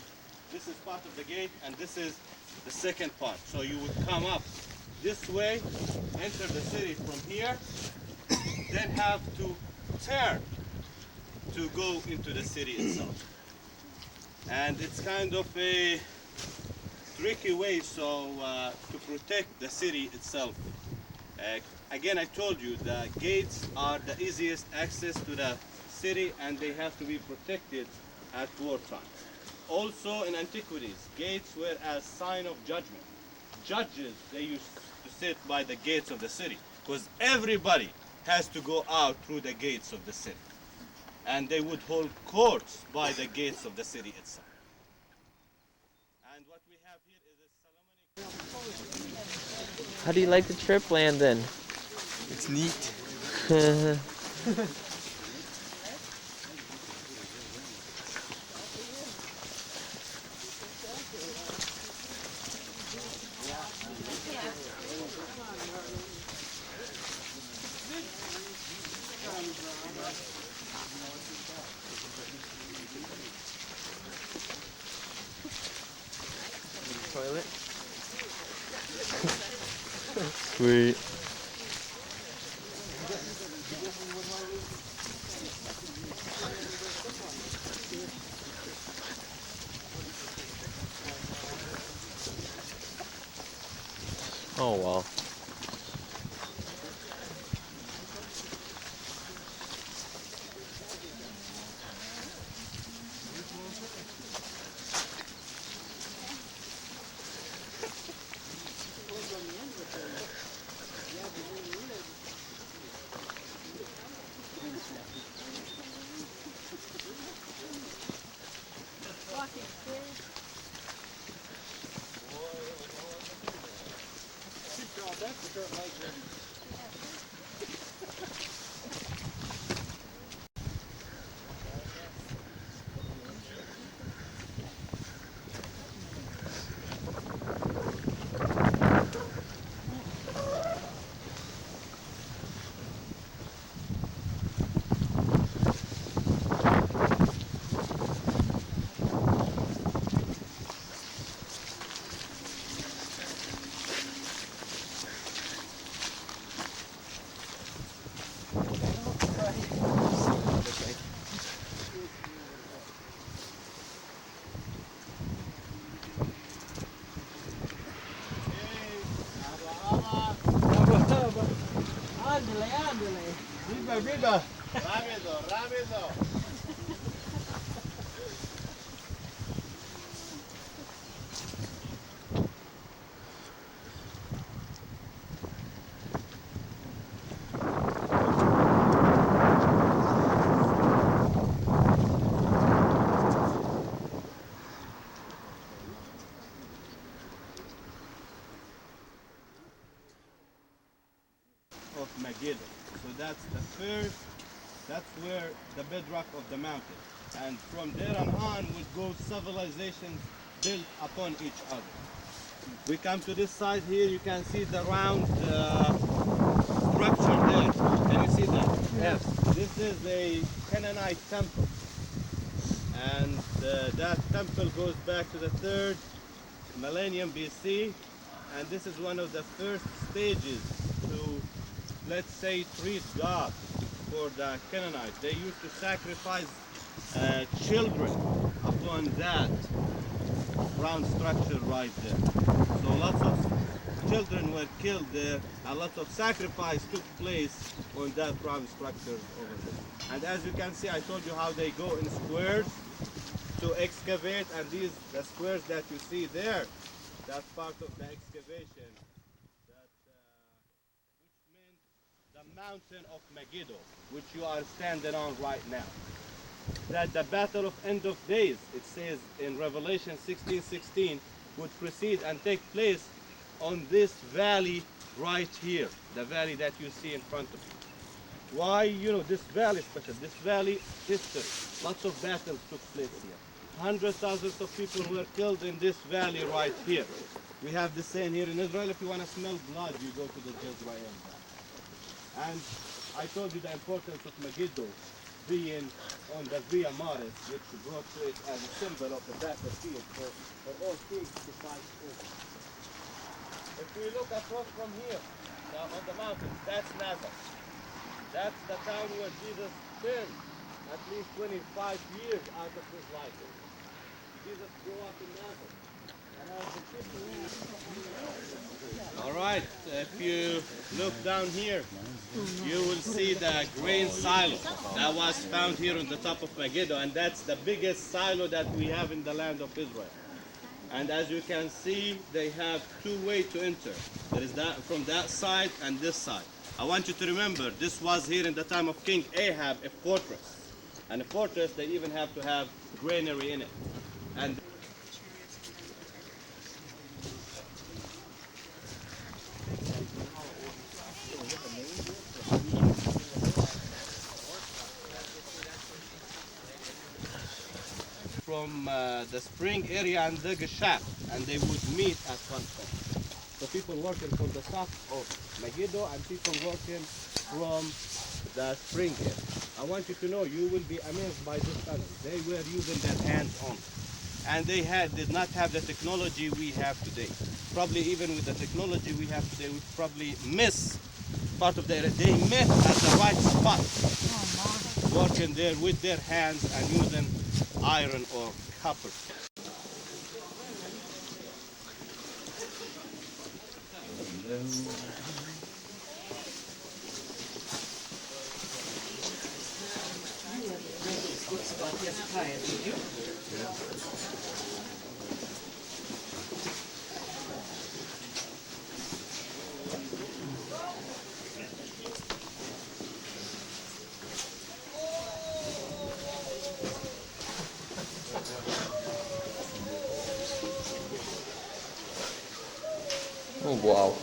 this is part of the gate, and this is the second part. So you would come up this way, enter the city from here, then have to turn to go into the city itself. And it's kind of a tricky way to protect the city itself. Again, I told you the gates are the easiest access to the city, and they have to be protected at wartime. Also in antiquities, gates were a sign of judgment. Judges, they used to sit by the gates of the city because everybody has to go out through the gates of the city. And they would hold courts by the gates of the city itself. And what we have here is a Solomonic. How do you like the trip, Landon? It's neat. Toilet. Sweet. Oh well. Ándale, ándale. Viva, viva. Rápido, rápido. of Megiddo. So that's the first, that's where the bedrock of the mountain. And from there on would go civilizations built upon each other. We come to this side here, you can see the round structure there. Can you see that? Yes. This is a Canaanite temple. And that temple goes back to the 3rd millennium BC. And this is one of the first stages to, let's say, treat God for the Canaanites. They used to sacrifice children upon that round structure right there. So lots of children were killed there, and lots of sacrifice took place on that round structure over there. And as you can see, I told you how they go in squares to excavate, and these, the squares that you see there, that's part of the excavation, that, which meant the mountain of Megiddo, which you are standing on right now. That the battle of end of days, it says in Revelation 16:16, would proceed and take place on this valley right here, the valley that you see in front of you. Why, you know, this valley special? This valley history, lots of battles took place here. Hundreds, thousands of people were killed in this valley right here. We have the saying here in Israel, if you want to smell blood, you go to the Jezreel Valley. And I told you the importance of Megiddo being on the Via Maris, which brought to it as a symbol of the battlefield for all kings to fight over. If we look across from here, on the mountain, that's Nazareth. That's the town where Jesus spent at least 25 years out of his life. Jesus grew up in Nazareth. All right, if you look down here, you will see the grain silo that was found here on the top of Megiddo, and that's the biggest silo that we have in the land of Israel. And as you can see, they have two ways to enter. There is that from that side and this side. I want you to remember, this was here in the time of King Ahab, a fortress. And a fortress, they even have to have granary in it. And from the spring area and dig a shaft, and they would meet at one point. So people working from the top of Megiddo and people working from the spring area. I want you to know, you will be amazed by this tunnel. They were using their hands on. And they did not have the technology we have today. Probably even with the technology we have today, we probably miss part of the area. They met at the right spot, working there with their hands and using iron or copper. Oh, wow.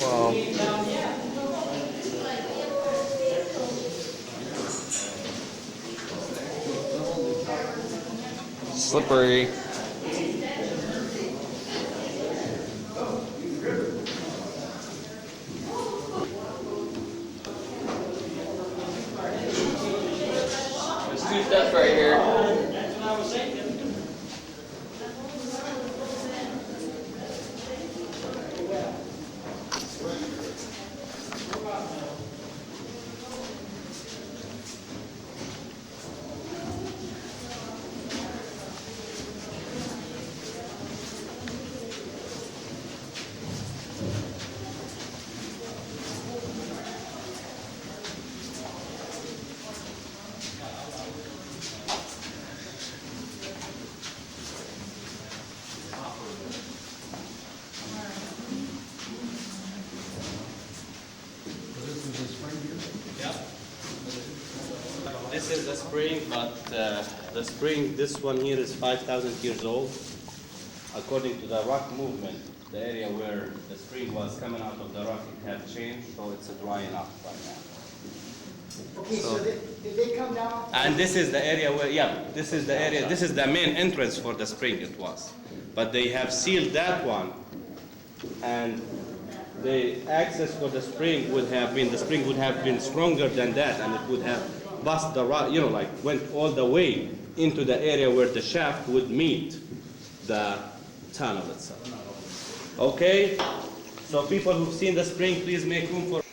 Wow. Slippery. There's two steps right here. That's what I was thinking. this is the spring, but the spring, this one here is 5,000 years old. According to the rock movement, the area where the spring was coming out of the rock, it had changed, so it's drying up right now. Okay, so did they come down? And this is the area where, yeah, this is the area, this is the main entrance for the spring it was. But they have sealed that one, and the access for the spring would have been, the spring would have been stronger than that, and it would have bust the rock, you know, like went all the way into the area where the shaft would meet the tunnel itself. Okay? So people who've seen the spring, please make room for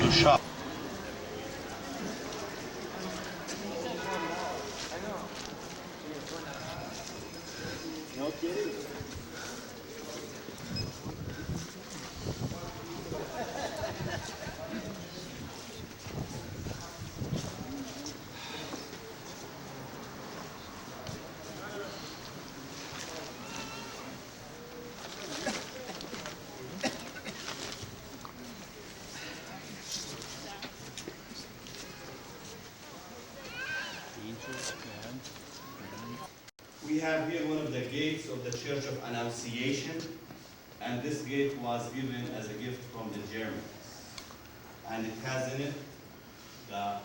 to shop. No kidding. We have here one of the gates of the Church of Annunciation, and this gate was given as a gift from the Germans. And it has in it the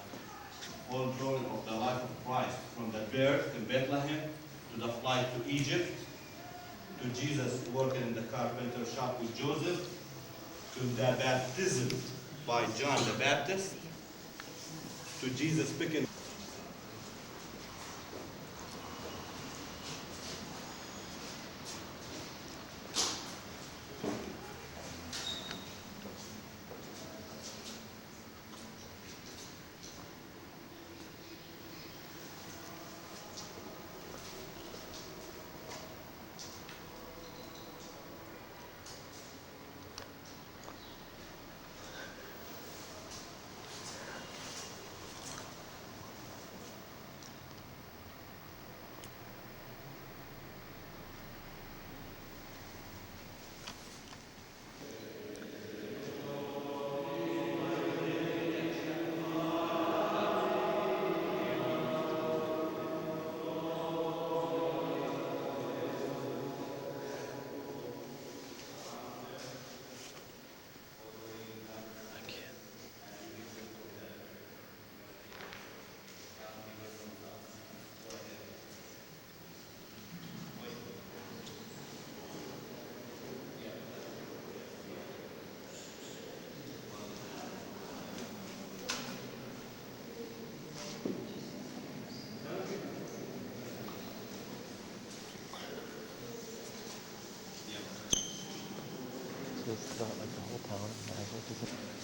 full drawing of the life of Christ, from the birth in Bethlehem to the flight to Egypt, to Jesus working in the carpenter shop with Joseph, to the baptism by John the Baptist, to Jesus picking It's not like the whole town. Might as well just-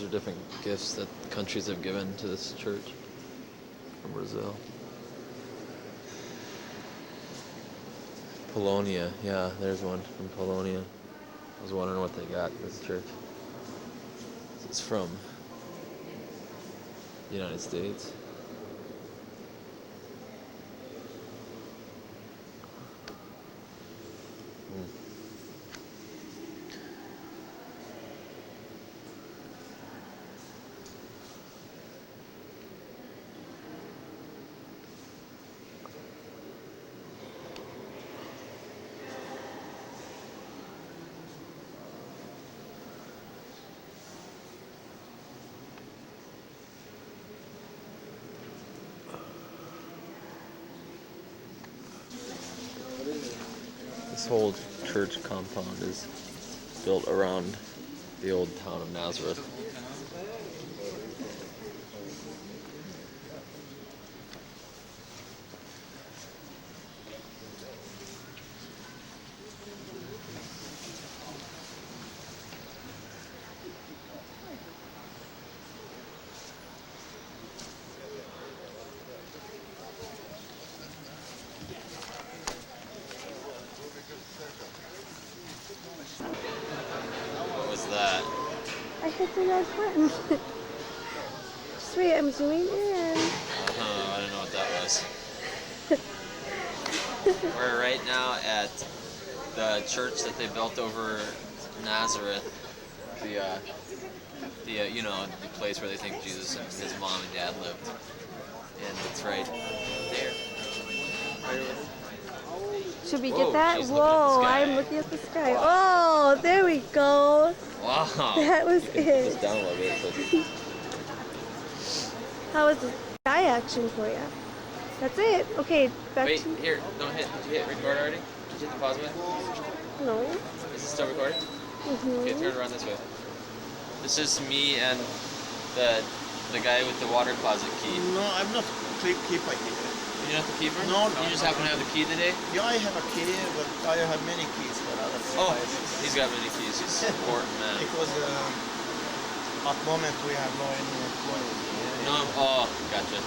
are different gifts that countries have given to this church from Brazil. Polonia, yeah, there's one from Polonia. I was wondering what they got this church. It's from the United States. This whole church compound is built around the old town of Nazareth. What was that? I hit the red button. Just wait, I'm zooming in. I didn't know what that was. We're right now at the church that they built over Nazareth. The place where they think Jesus and his mom and dad lived. And it's right there. Should we Whoa, get that? she's looking at the Whoa, sky. I'm looking at the sky. Oh, there we go. Wow. That was You can it. Just down a little bit. So How was the sky action for you? That's it. Okay, back wait, to... here. Don't hit. Did you hit record already? Did you hit the pause button? No. Is it still recording? Okay, turn around this way. This is me and the guy with the water closet key. No, I'm not keeper here. You're not the keeper? No, You just happen to have the key today? Yeah, I have a key, but I have many keys for other places. He's got many keys. He's an important man. Because at moment we have no any employee. No, oh, gotcha.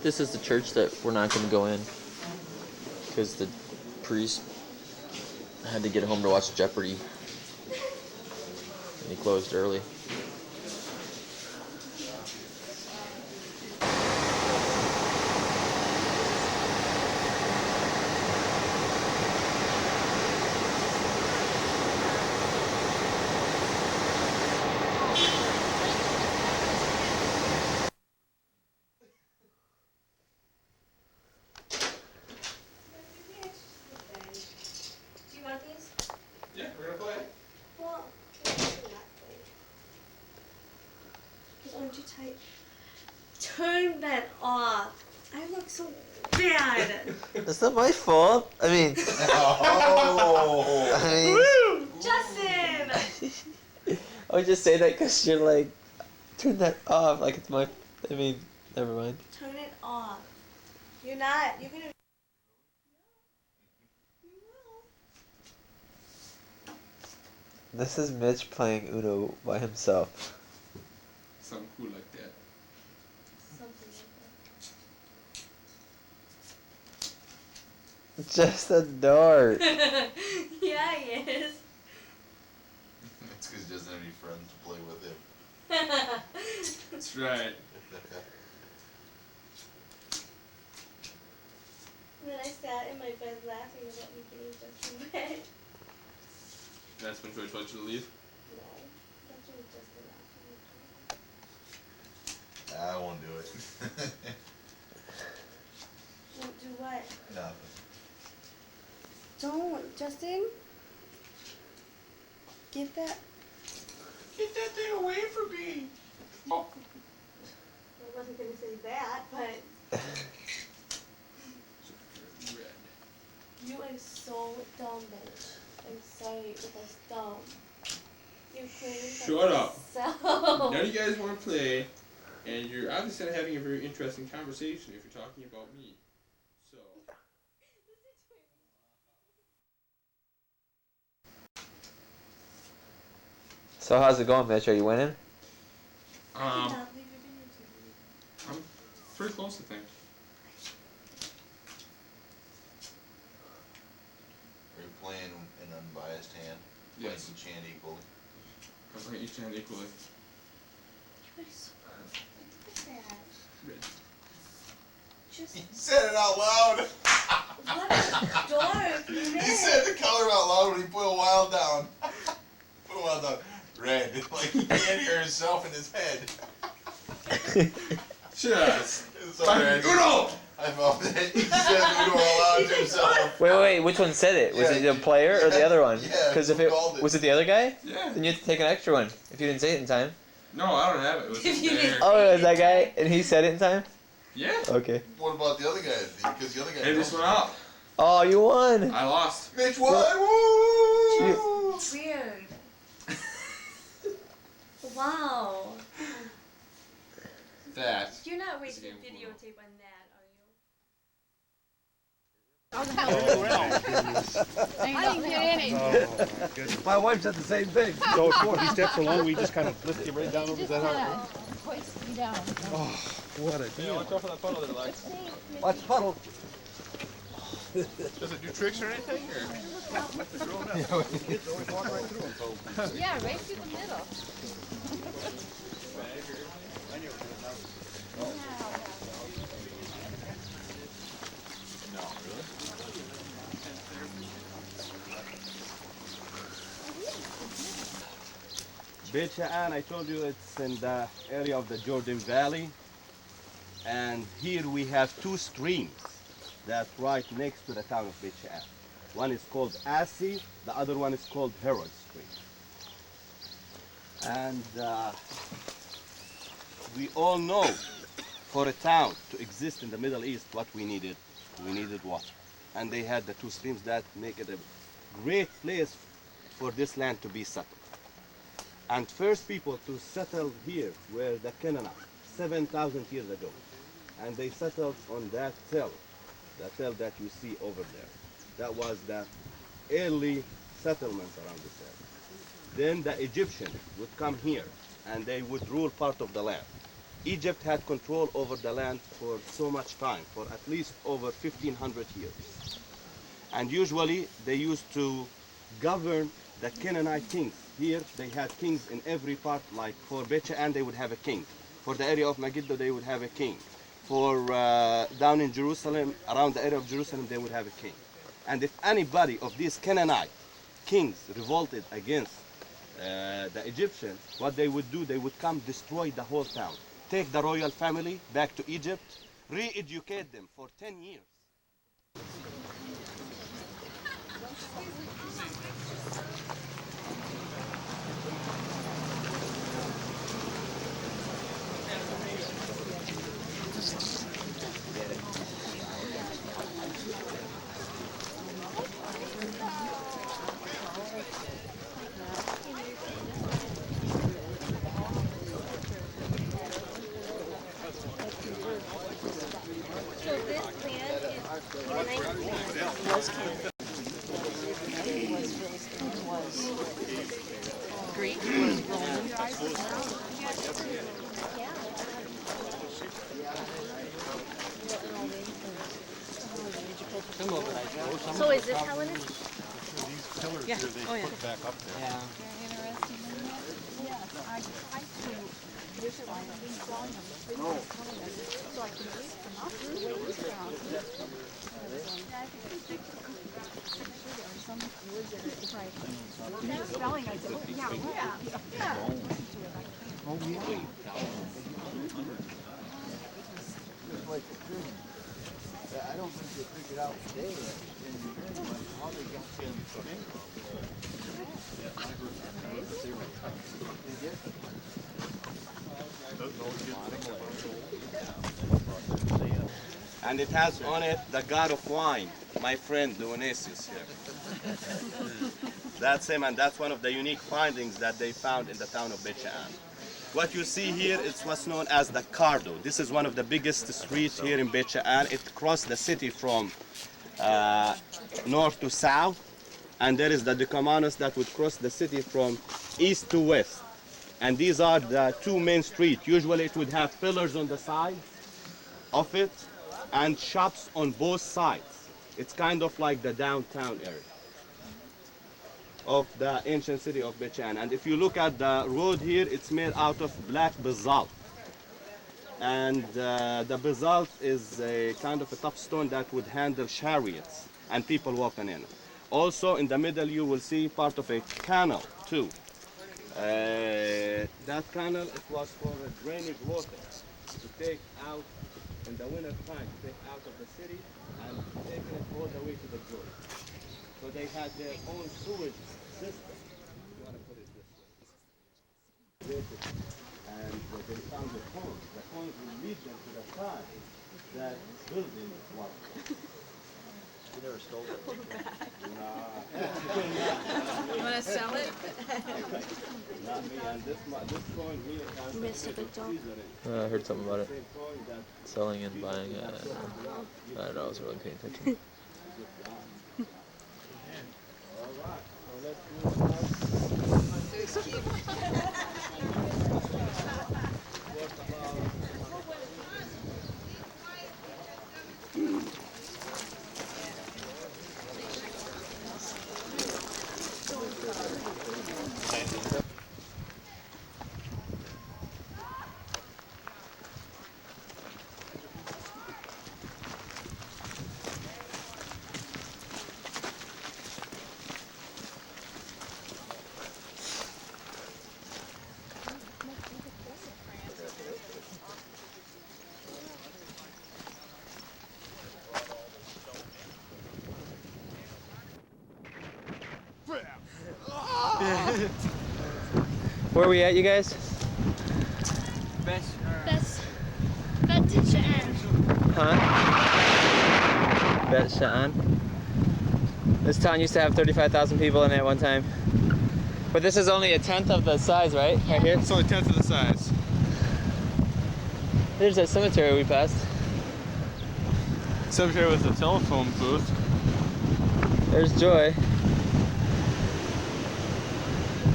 This is the church that we're not going to go in because the priest had to get home to watch Jeopardy and he closed early. Do you want these? Yeah, we're gonna play. Well, because aren't you tight? Turn that off. I look so bad. That's not my fault. I mean, Justin! I would just say that because you're like, turn that off. Like it's my. I mean, never mind. Turn it off. You're not. You're gonna. This is Mitch playing Uno by himself. Something cool like that. Something like Just a dart. that. Yeah, he is. It's because he doesn't have any friends to play with him. That's right. And then I sat in my bed laughing about me getting Justin wet. That's when Joy told you to leave? No, Justin was just laughing. I won't do it. Won't do what? Nothing. Don't Justin? Get that. Get that thing away from me! Oh. I wasn't gonna say that, but. You are so dumb, bitch. I'm sorry, but that's dumb. You're clearly Shut up. So. None of you guys want to play, and you're obviously not having a very interesting conversation if you're talking about me. So. So how's it going, Mitch? Are you winning? I'm pretty close, I think. Are you playing an unbiased hand? Yes. Playing each hand equally? I'm playing each hand equally. He said it out loud! What a dork, He man. said the color out loud when he put a wild down. Put a wild down. Red. Like he can't hear himself in his head. Cheers. Sorry, Uno! I felt that he said Uno out loud to himself. Wait, which one said it? Was it the player or the other one? Yeah, Because if who it called it? was it the other guy? Yeah. Then you have to take an extra one if you didn't say it in time. No, I don't have it. It was just there. Oh, it was that guy, and he said it in time. Yeah. Okay. What about the other guy? Because the other guy. Hey, this knows. went up. Oh, you won. I lost. Mitch won! Woo! Weird. Wow. That. You're not is wasting game videotape on that, I didn't get any. My wife said the same thing. So if he steps along, we just kind of lift him right down over Just that kind hard. of hoist me down. Oh, what a Yeah, deal. watch out for that puddle there, Lex. Watch puddle. Does it do tricks or anything? Or? Yeah, right through the middle. No, really? Beit Sha'an, I told you it's in the area of the Jordan Valley. And here we have two streams that right next to the town of Beit Sha'an. One is called Asi, the other one is called Herod Stream. And we all know for a town to exist in the Middle East what we needed water. And they had the two streams that make it a great place for this land to be settled. And first people to settle here were the Canaanites, 7,000 years ago. And they settled on that tell, the tell that you see over there. That was the early settlements around this area. Then the Egyptians would come here and they would rule part of the land. Egypt had control over the land for so much time, for at least over 1,500 years. And usually they used to govern the Canaanite kings. Here they had kings in every part, like for Beit Sha'an they would have a king. For the area of Megiddo they would have a king. For down in Jerusalem, around the area of Jerusalem, they would have a king. And if anybody of these Canaanite kings revolted against the Egyptians, what they would do, they would come destroy the whole town. Take the royal family back to Egypt, re-educate them for 10 years. Greek was Roman. So is this how it is? These pillars Yeah. here, they Oh, yeah. put back up there. Yeah. Yes, I tried to visualize these drawing them, so I can read them up to the way down. Some woods that are like, spelling, I said, oh, yeah. Oh, yeah. I don't think they figured out today how they got And it has on it the god of wine, my friend Dionysius here. That's him, and that's one of the unique findings that they found in the town of Beit She'an. What you see here is what's known as the Cardo. This is one of the biggest streets here in Beit She'an. It crossed the city from north to south, and there is the Decumanus that would cross the city from east to west. And these are the two main streets. Usually it would have pillars on the side of it and shops on both sides. It's kind of like the downtown area of the ancient city of Beit She'an. And if you look at the road here, it's made out of black basalt. And the basalt is a kind of a tough stone that would handle chariots and people walking in. Also in the middle you will see part of a canal too. That canal, it was for drainage water to take out in the winter time, take out of the city and take it all the way to the Jordan. So they had their own sewage system, if you want to put it this way. And they found the cones. The cones will lead them to the side that building was. You never stole it? You want to sell it? Not me. And this coin here has Missed a big dog. I heard something about it. Selling and buying it. I don't know, I was really paying attention. Where are we at, you guys? Best She'an. Huh? Beit She'an. This town used to have 35,000 people in it at one time. But this is only a tenth of the size, right? Right here? It's only a tenth of the size. There's that cemetery we passed. Cemetery with a telephone booth. There's Joy.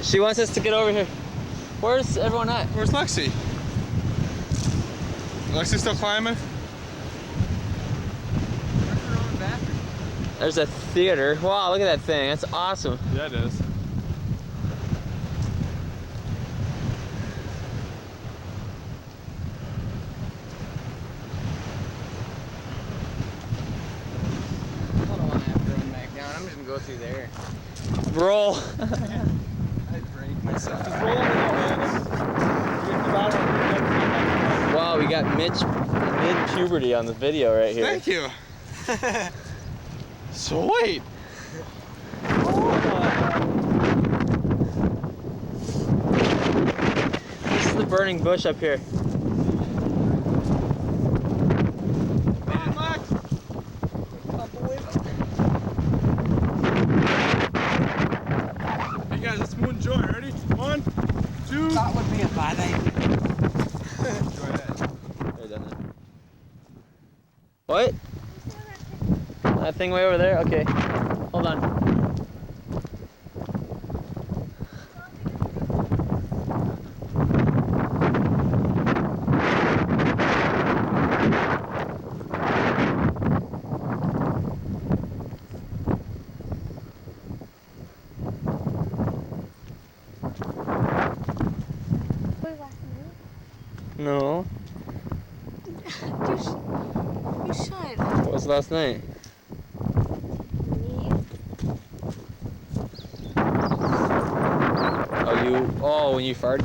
She wants us to get over here. Where's everyone at? Where's Lexi? Lexi still climbing? There's a theater. Wow, look at that thing. That's awesome. Yeah, it is. I'm just gonna go through there. Roll. I'd break myself. Wow, we got Mitch mid-puberty on the video right here. Thank you. Sweet. This is the burning bush up here. Hey guys, let's move and join. Ready? 1, 2. That would be a bad idea. What? That thing way over there? Okay. Hold on. No. You should. What was last night? Oh, when you farted?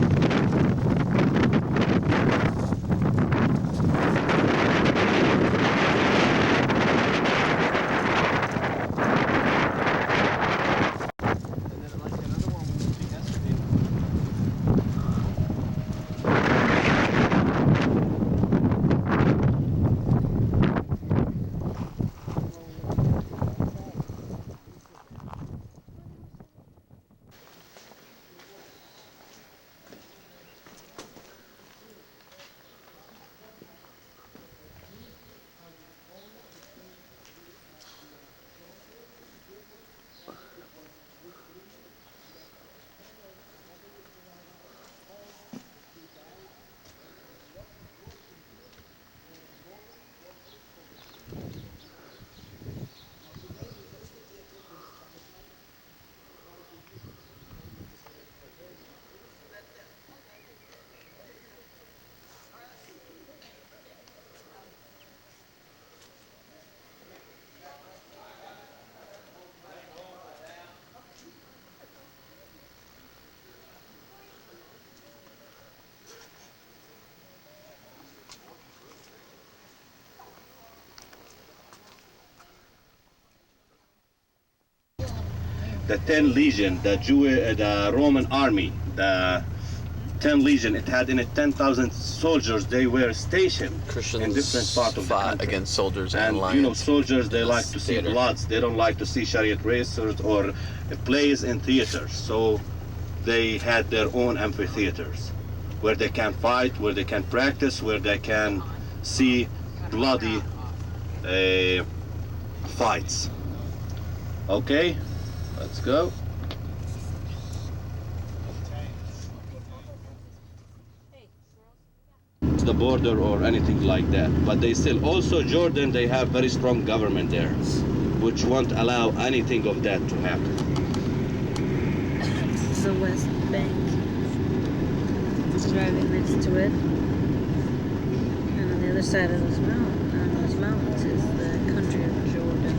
the 10 legion, the Roman army, the 10 legion, it had in it 10,000 soldiers. They were stationed in different parts of the country. Against soldiers And lions. you know, soldiers, they like to see theater. bloods. They don't like to see chariot racers or plays in theaters. So they had their own amphitheaters where they can fight, where they can practice, where they can see bloody fights. Okay, let's go. The border or anything like that, but they still also Jordan, they have very strong government there which won't allow anything of that to happen. It's the West Bank. It's driving next to it. And on the other side of those mountains is the country of Jordan.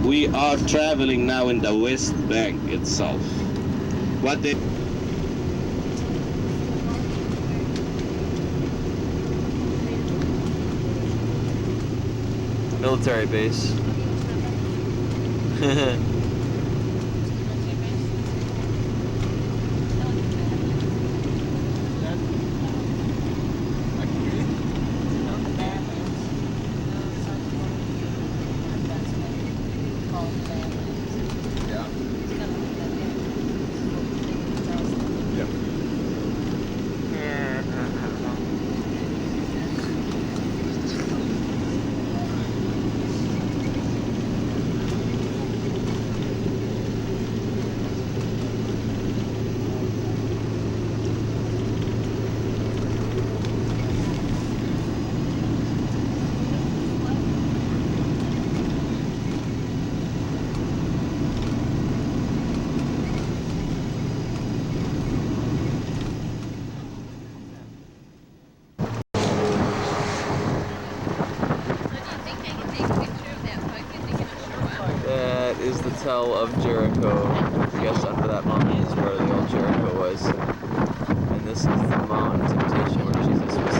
We are traveling now in the West Bank itself. What they Military base. That is the Tell of Jericho. I guess under that mountain is where the old Jericho was. And this is the Mount of Temptation where Jesus was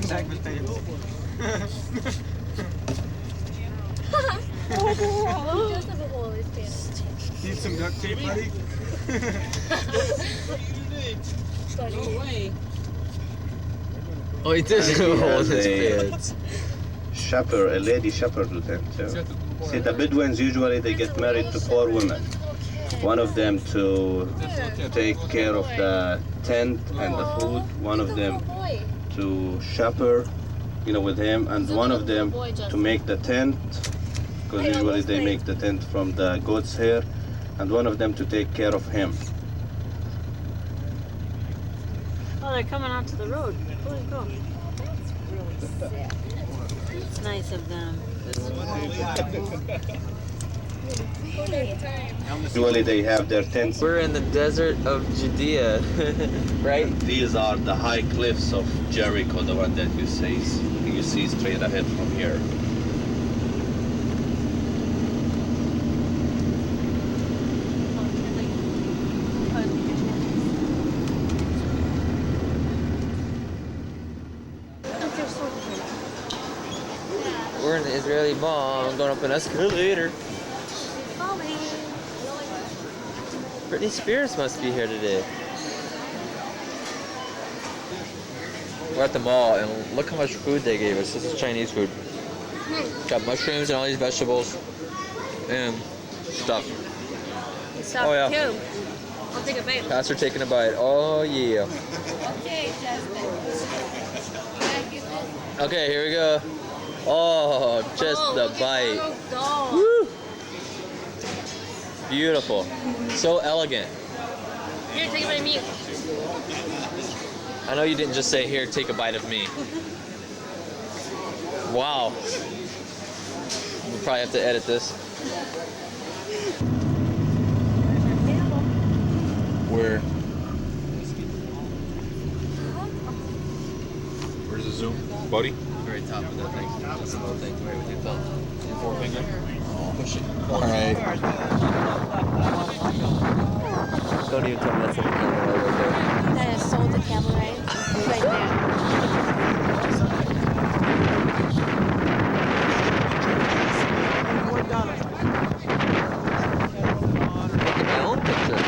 tempted Need some duct tape, buddy? Go away. Oh, he did hold his a pants. shepherd, a lady shepherd with them too. See, the Bedouins usually they get married to 4 women. One of them to take care of the tent and the food. One of them to shepherd, you know, with him, and one of them to make the tent, because usually they make the tent from the goat's hair, and one of them to take care of him. Oh, they're coming onto the road. Where they go? It's nice of them. Usually they have their tents. We're in the desert of Judea, right? These are the high cliffs of Jericho, the one that you see straight ahead from here. We're in the Israeli Mall, going up an escalator. Britney Spears must be here today. We're at the mall, and look how much food they gave us. This is Chinese food. Got mushrooms and all these vegetables and stuff. Stop Oh, yeah. too. I'll take a bite. Pastor taking a bite. Oh yeah. Okay, Justin. Okay, here we go. Oh, just the bite. Go. Woo! Beautiful. So elegant. Here, take a bite of me. I know you didn't just say, here, take a bite of me. Wow. We'll probably have to edit this. Where? Where's the zoom, buddy? Very top of that thing. That's the little thing right with your thumb. Forefinger. Push it. All right. Don't even tell me that's the camera right there. That is sold the camera right there. Look at my own picture.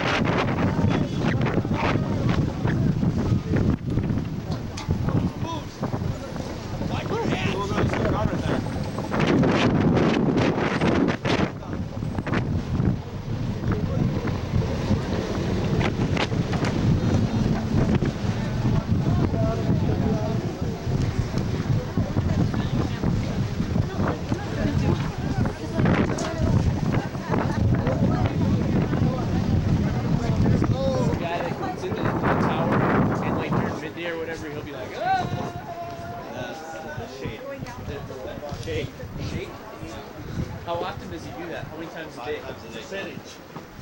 Guy that comes into the tower and like during midday or whatever, he'll be like, ah! That's shake. Shake. Shake? How often does he do that? How many times a day? Percentage. Do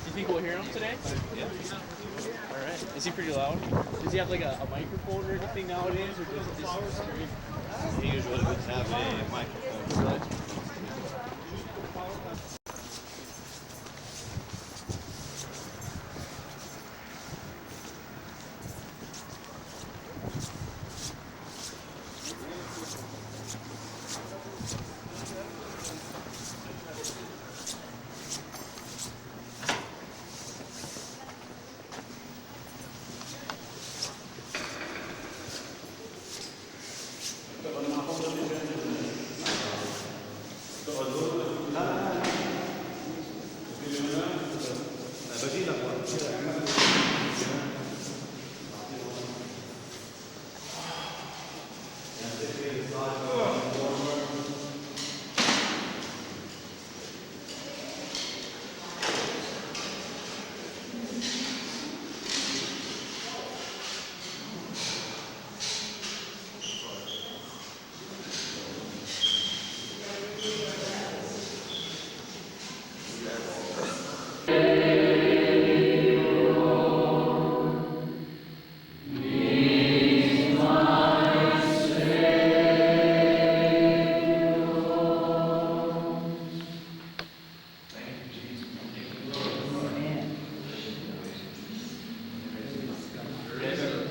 you think we'll hear him today? Yeah. Alright. Is he pretty loud? Does he have like a microphone or anything nowadays? Or does he just scream? He usually would have a microphone.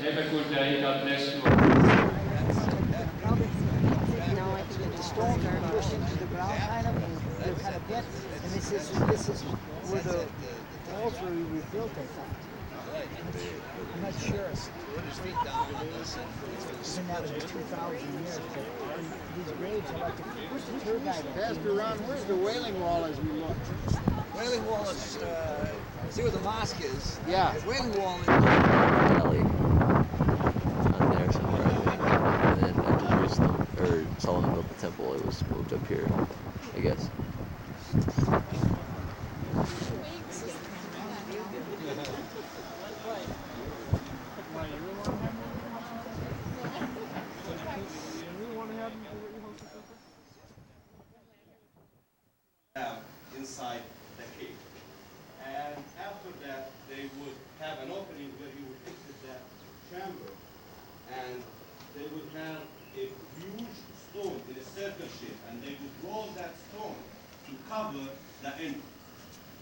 Have a good day. God bless you. The stones are pushed into the ground kind of, and they're kind of bent, and this is where the walls were rebuilt, I thought. I'm not sure. It's been that for 2,000 years, but these graves are like where's the tour guide? Pastor Ron, where's the Wailing Wall as we look? Wailing Wall is, see where the mosque is? Yeah. The Wailing Wall is... Valley. On there somewhere, I think. And then after Jerusalem, or Solomon built the temple, it was moved up here, I guess. Inside the cave. And after that, they would have an opening where you would exit that chamber, and they would have a huge stone in a circle shape, and they would roll that stone to cover the entrance.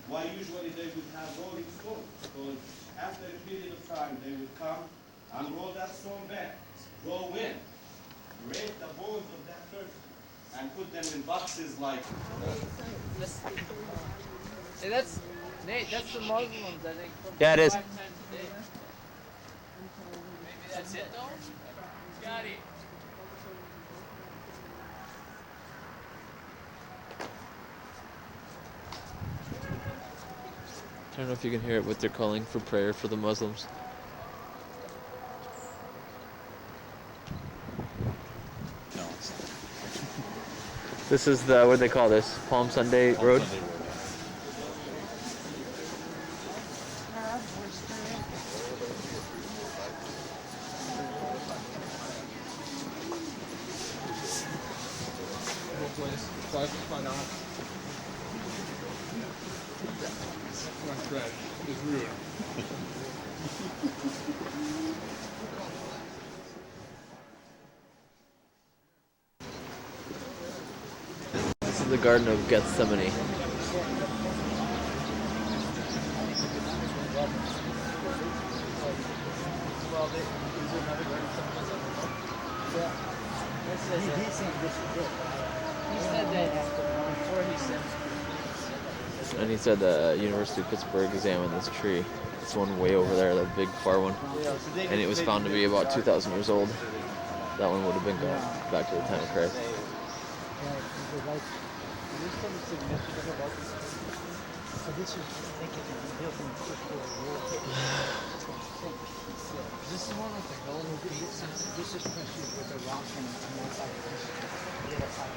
Why usually they would have rolling stones? Because after a period of time, they would come and roll that stone back, go in, raise the bones of that person, and put them in boxes like. Hey, that's Nate. That's the Muslims, I think. Yeah, it is. 5 times a day. Maybe that's it, though. Scotty. I don't know if you can hear it, but they're calling for prayer for the Muslims. No. This is the, what do they call this? Palm Sunday Road? Sunday Road. My stretch is ruined. This is the Garden of Gethsemane. Well, is there another garden someplace else? Yeah. He's saying this is it. He said that before he said. And he said the University of Pittsburgh examined this tree. This one way over there, that big far one. And it was found to be about 2,000 years old. That one would have been gone back to the time of Christ. Is there something significant about this? So this is thinking of built in the First World War. This is one with the golden piece. This is especially with the rock and the other side.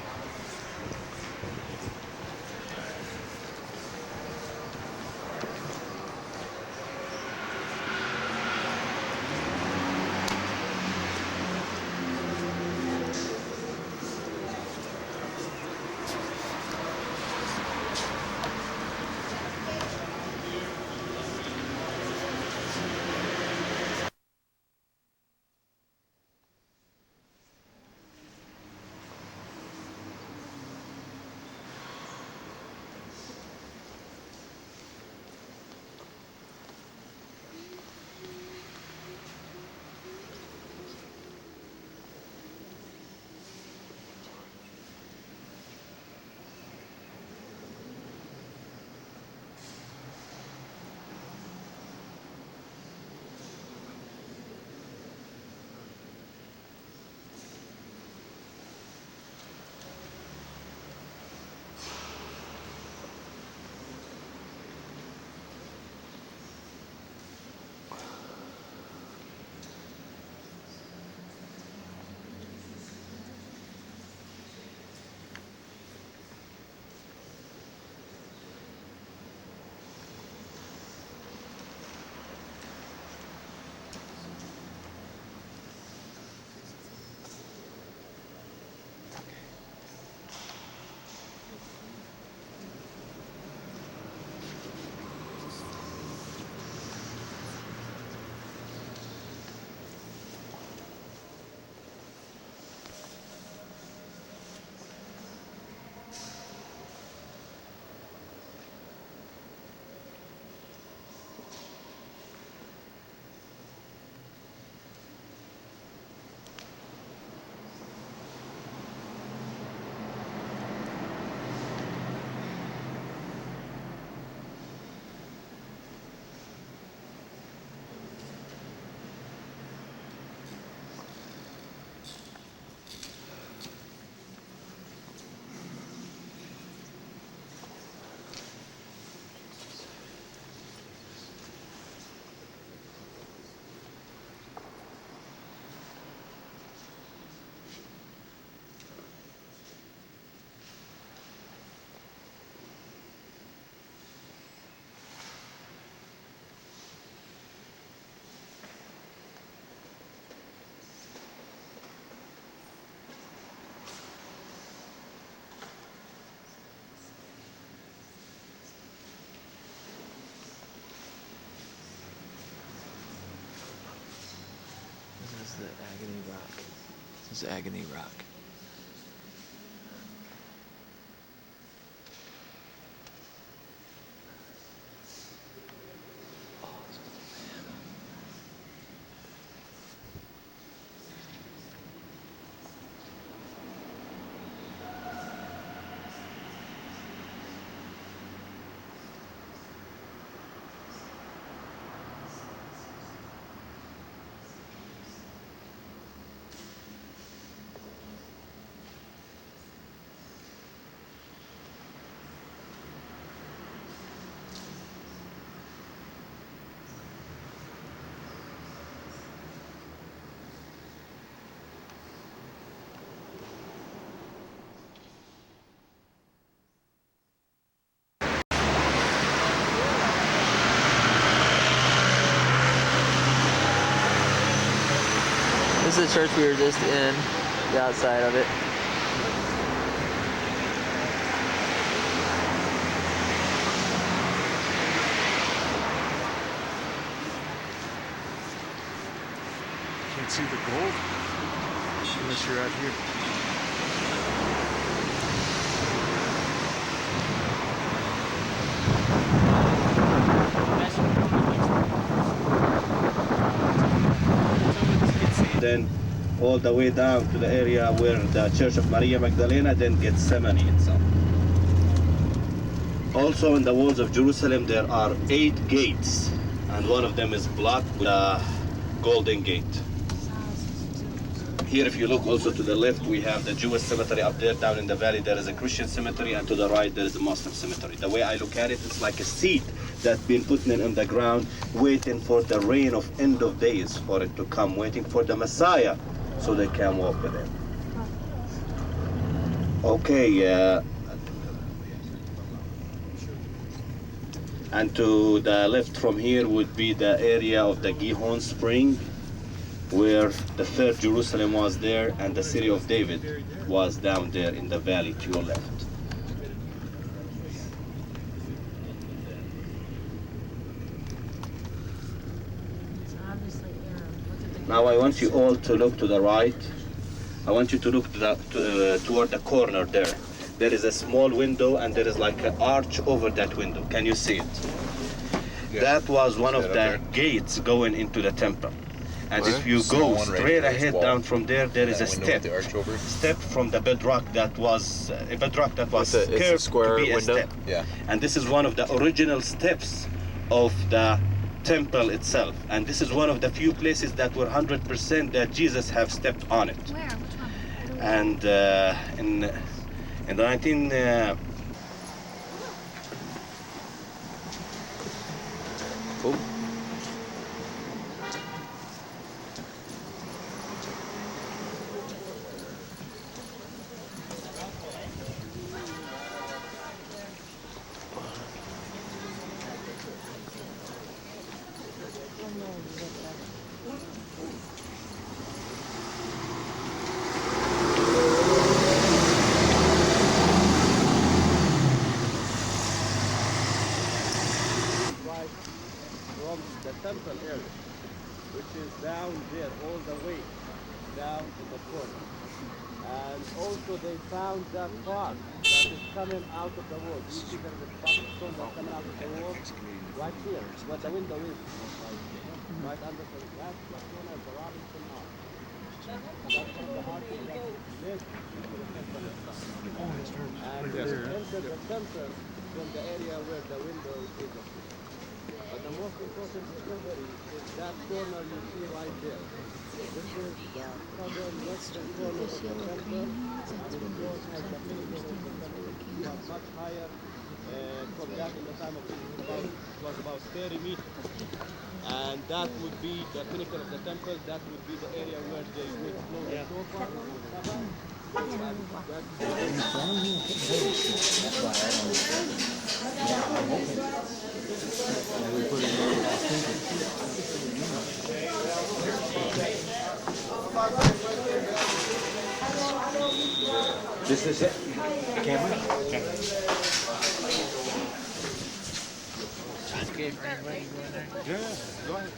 This is the Agony Rock. This is Agony Rock. This is the church we were just in, the outside of it. Can't see the gold unless you're out here. Then all the way down to the area where the Church of Maria Magdalena, then Gethsemane itself. Also in the walls of Jerusalem there are 8 gates, and one of them is blocked with a golden gate. Here if you look also to the left, we have the Jewish cemetery up there. Down in the valley there is a Christian cemetery, and to the right there is a Muslim cemetery. The way I look at it, it's like a seed that's been put in the ground, waiting for the reign of end of days for it to come, waiting for the Messiah so they can walk with him. Okay, and to the left from here would be the area of the Gihon Spring, where the third Jerusalem was there, and the city of David was down there in the valley to your left. Now I want you all to look to the right. I want you to look to toward the corner there. There is a small window, and there is like an arch over that window. Can you see it? Yeah. That was one of the there? gates going into the temple. And Where? if you Small go one right straight there, ahead wall. down from there, there is a That window step. with the arch over? Step from the bedrock that was It's a curved square to be a window? step. Yeah. And this is one of the original steps of the temple itself. And this is one of the few places that were 100% that Jesus have stepped on it. Where? Which one? And in the 19 right from the temple area, which is down there all the way down to the corner. And also they found that part that is coming out of the wall. You see there is a part of stone that's coming out of the wall right here, where the window is. Right under the last corner of the Robinson Arch. That's from the arch that lives into the temple itself. And you enter the temple from the area where the window is. But the most important discovery is that corner you see right there. This is southern western corner of the temple, and it goes as the pinnacle of the temple. It was much higher from that in the time of Jesus. It was about 30 meters. And that would be the pinnacle of the temple. That would be the area where they would flow the shofar. This is it? Camera? Okay, for anybody to go in there? Yeah, go ahead.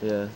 Yeah.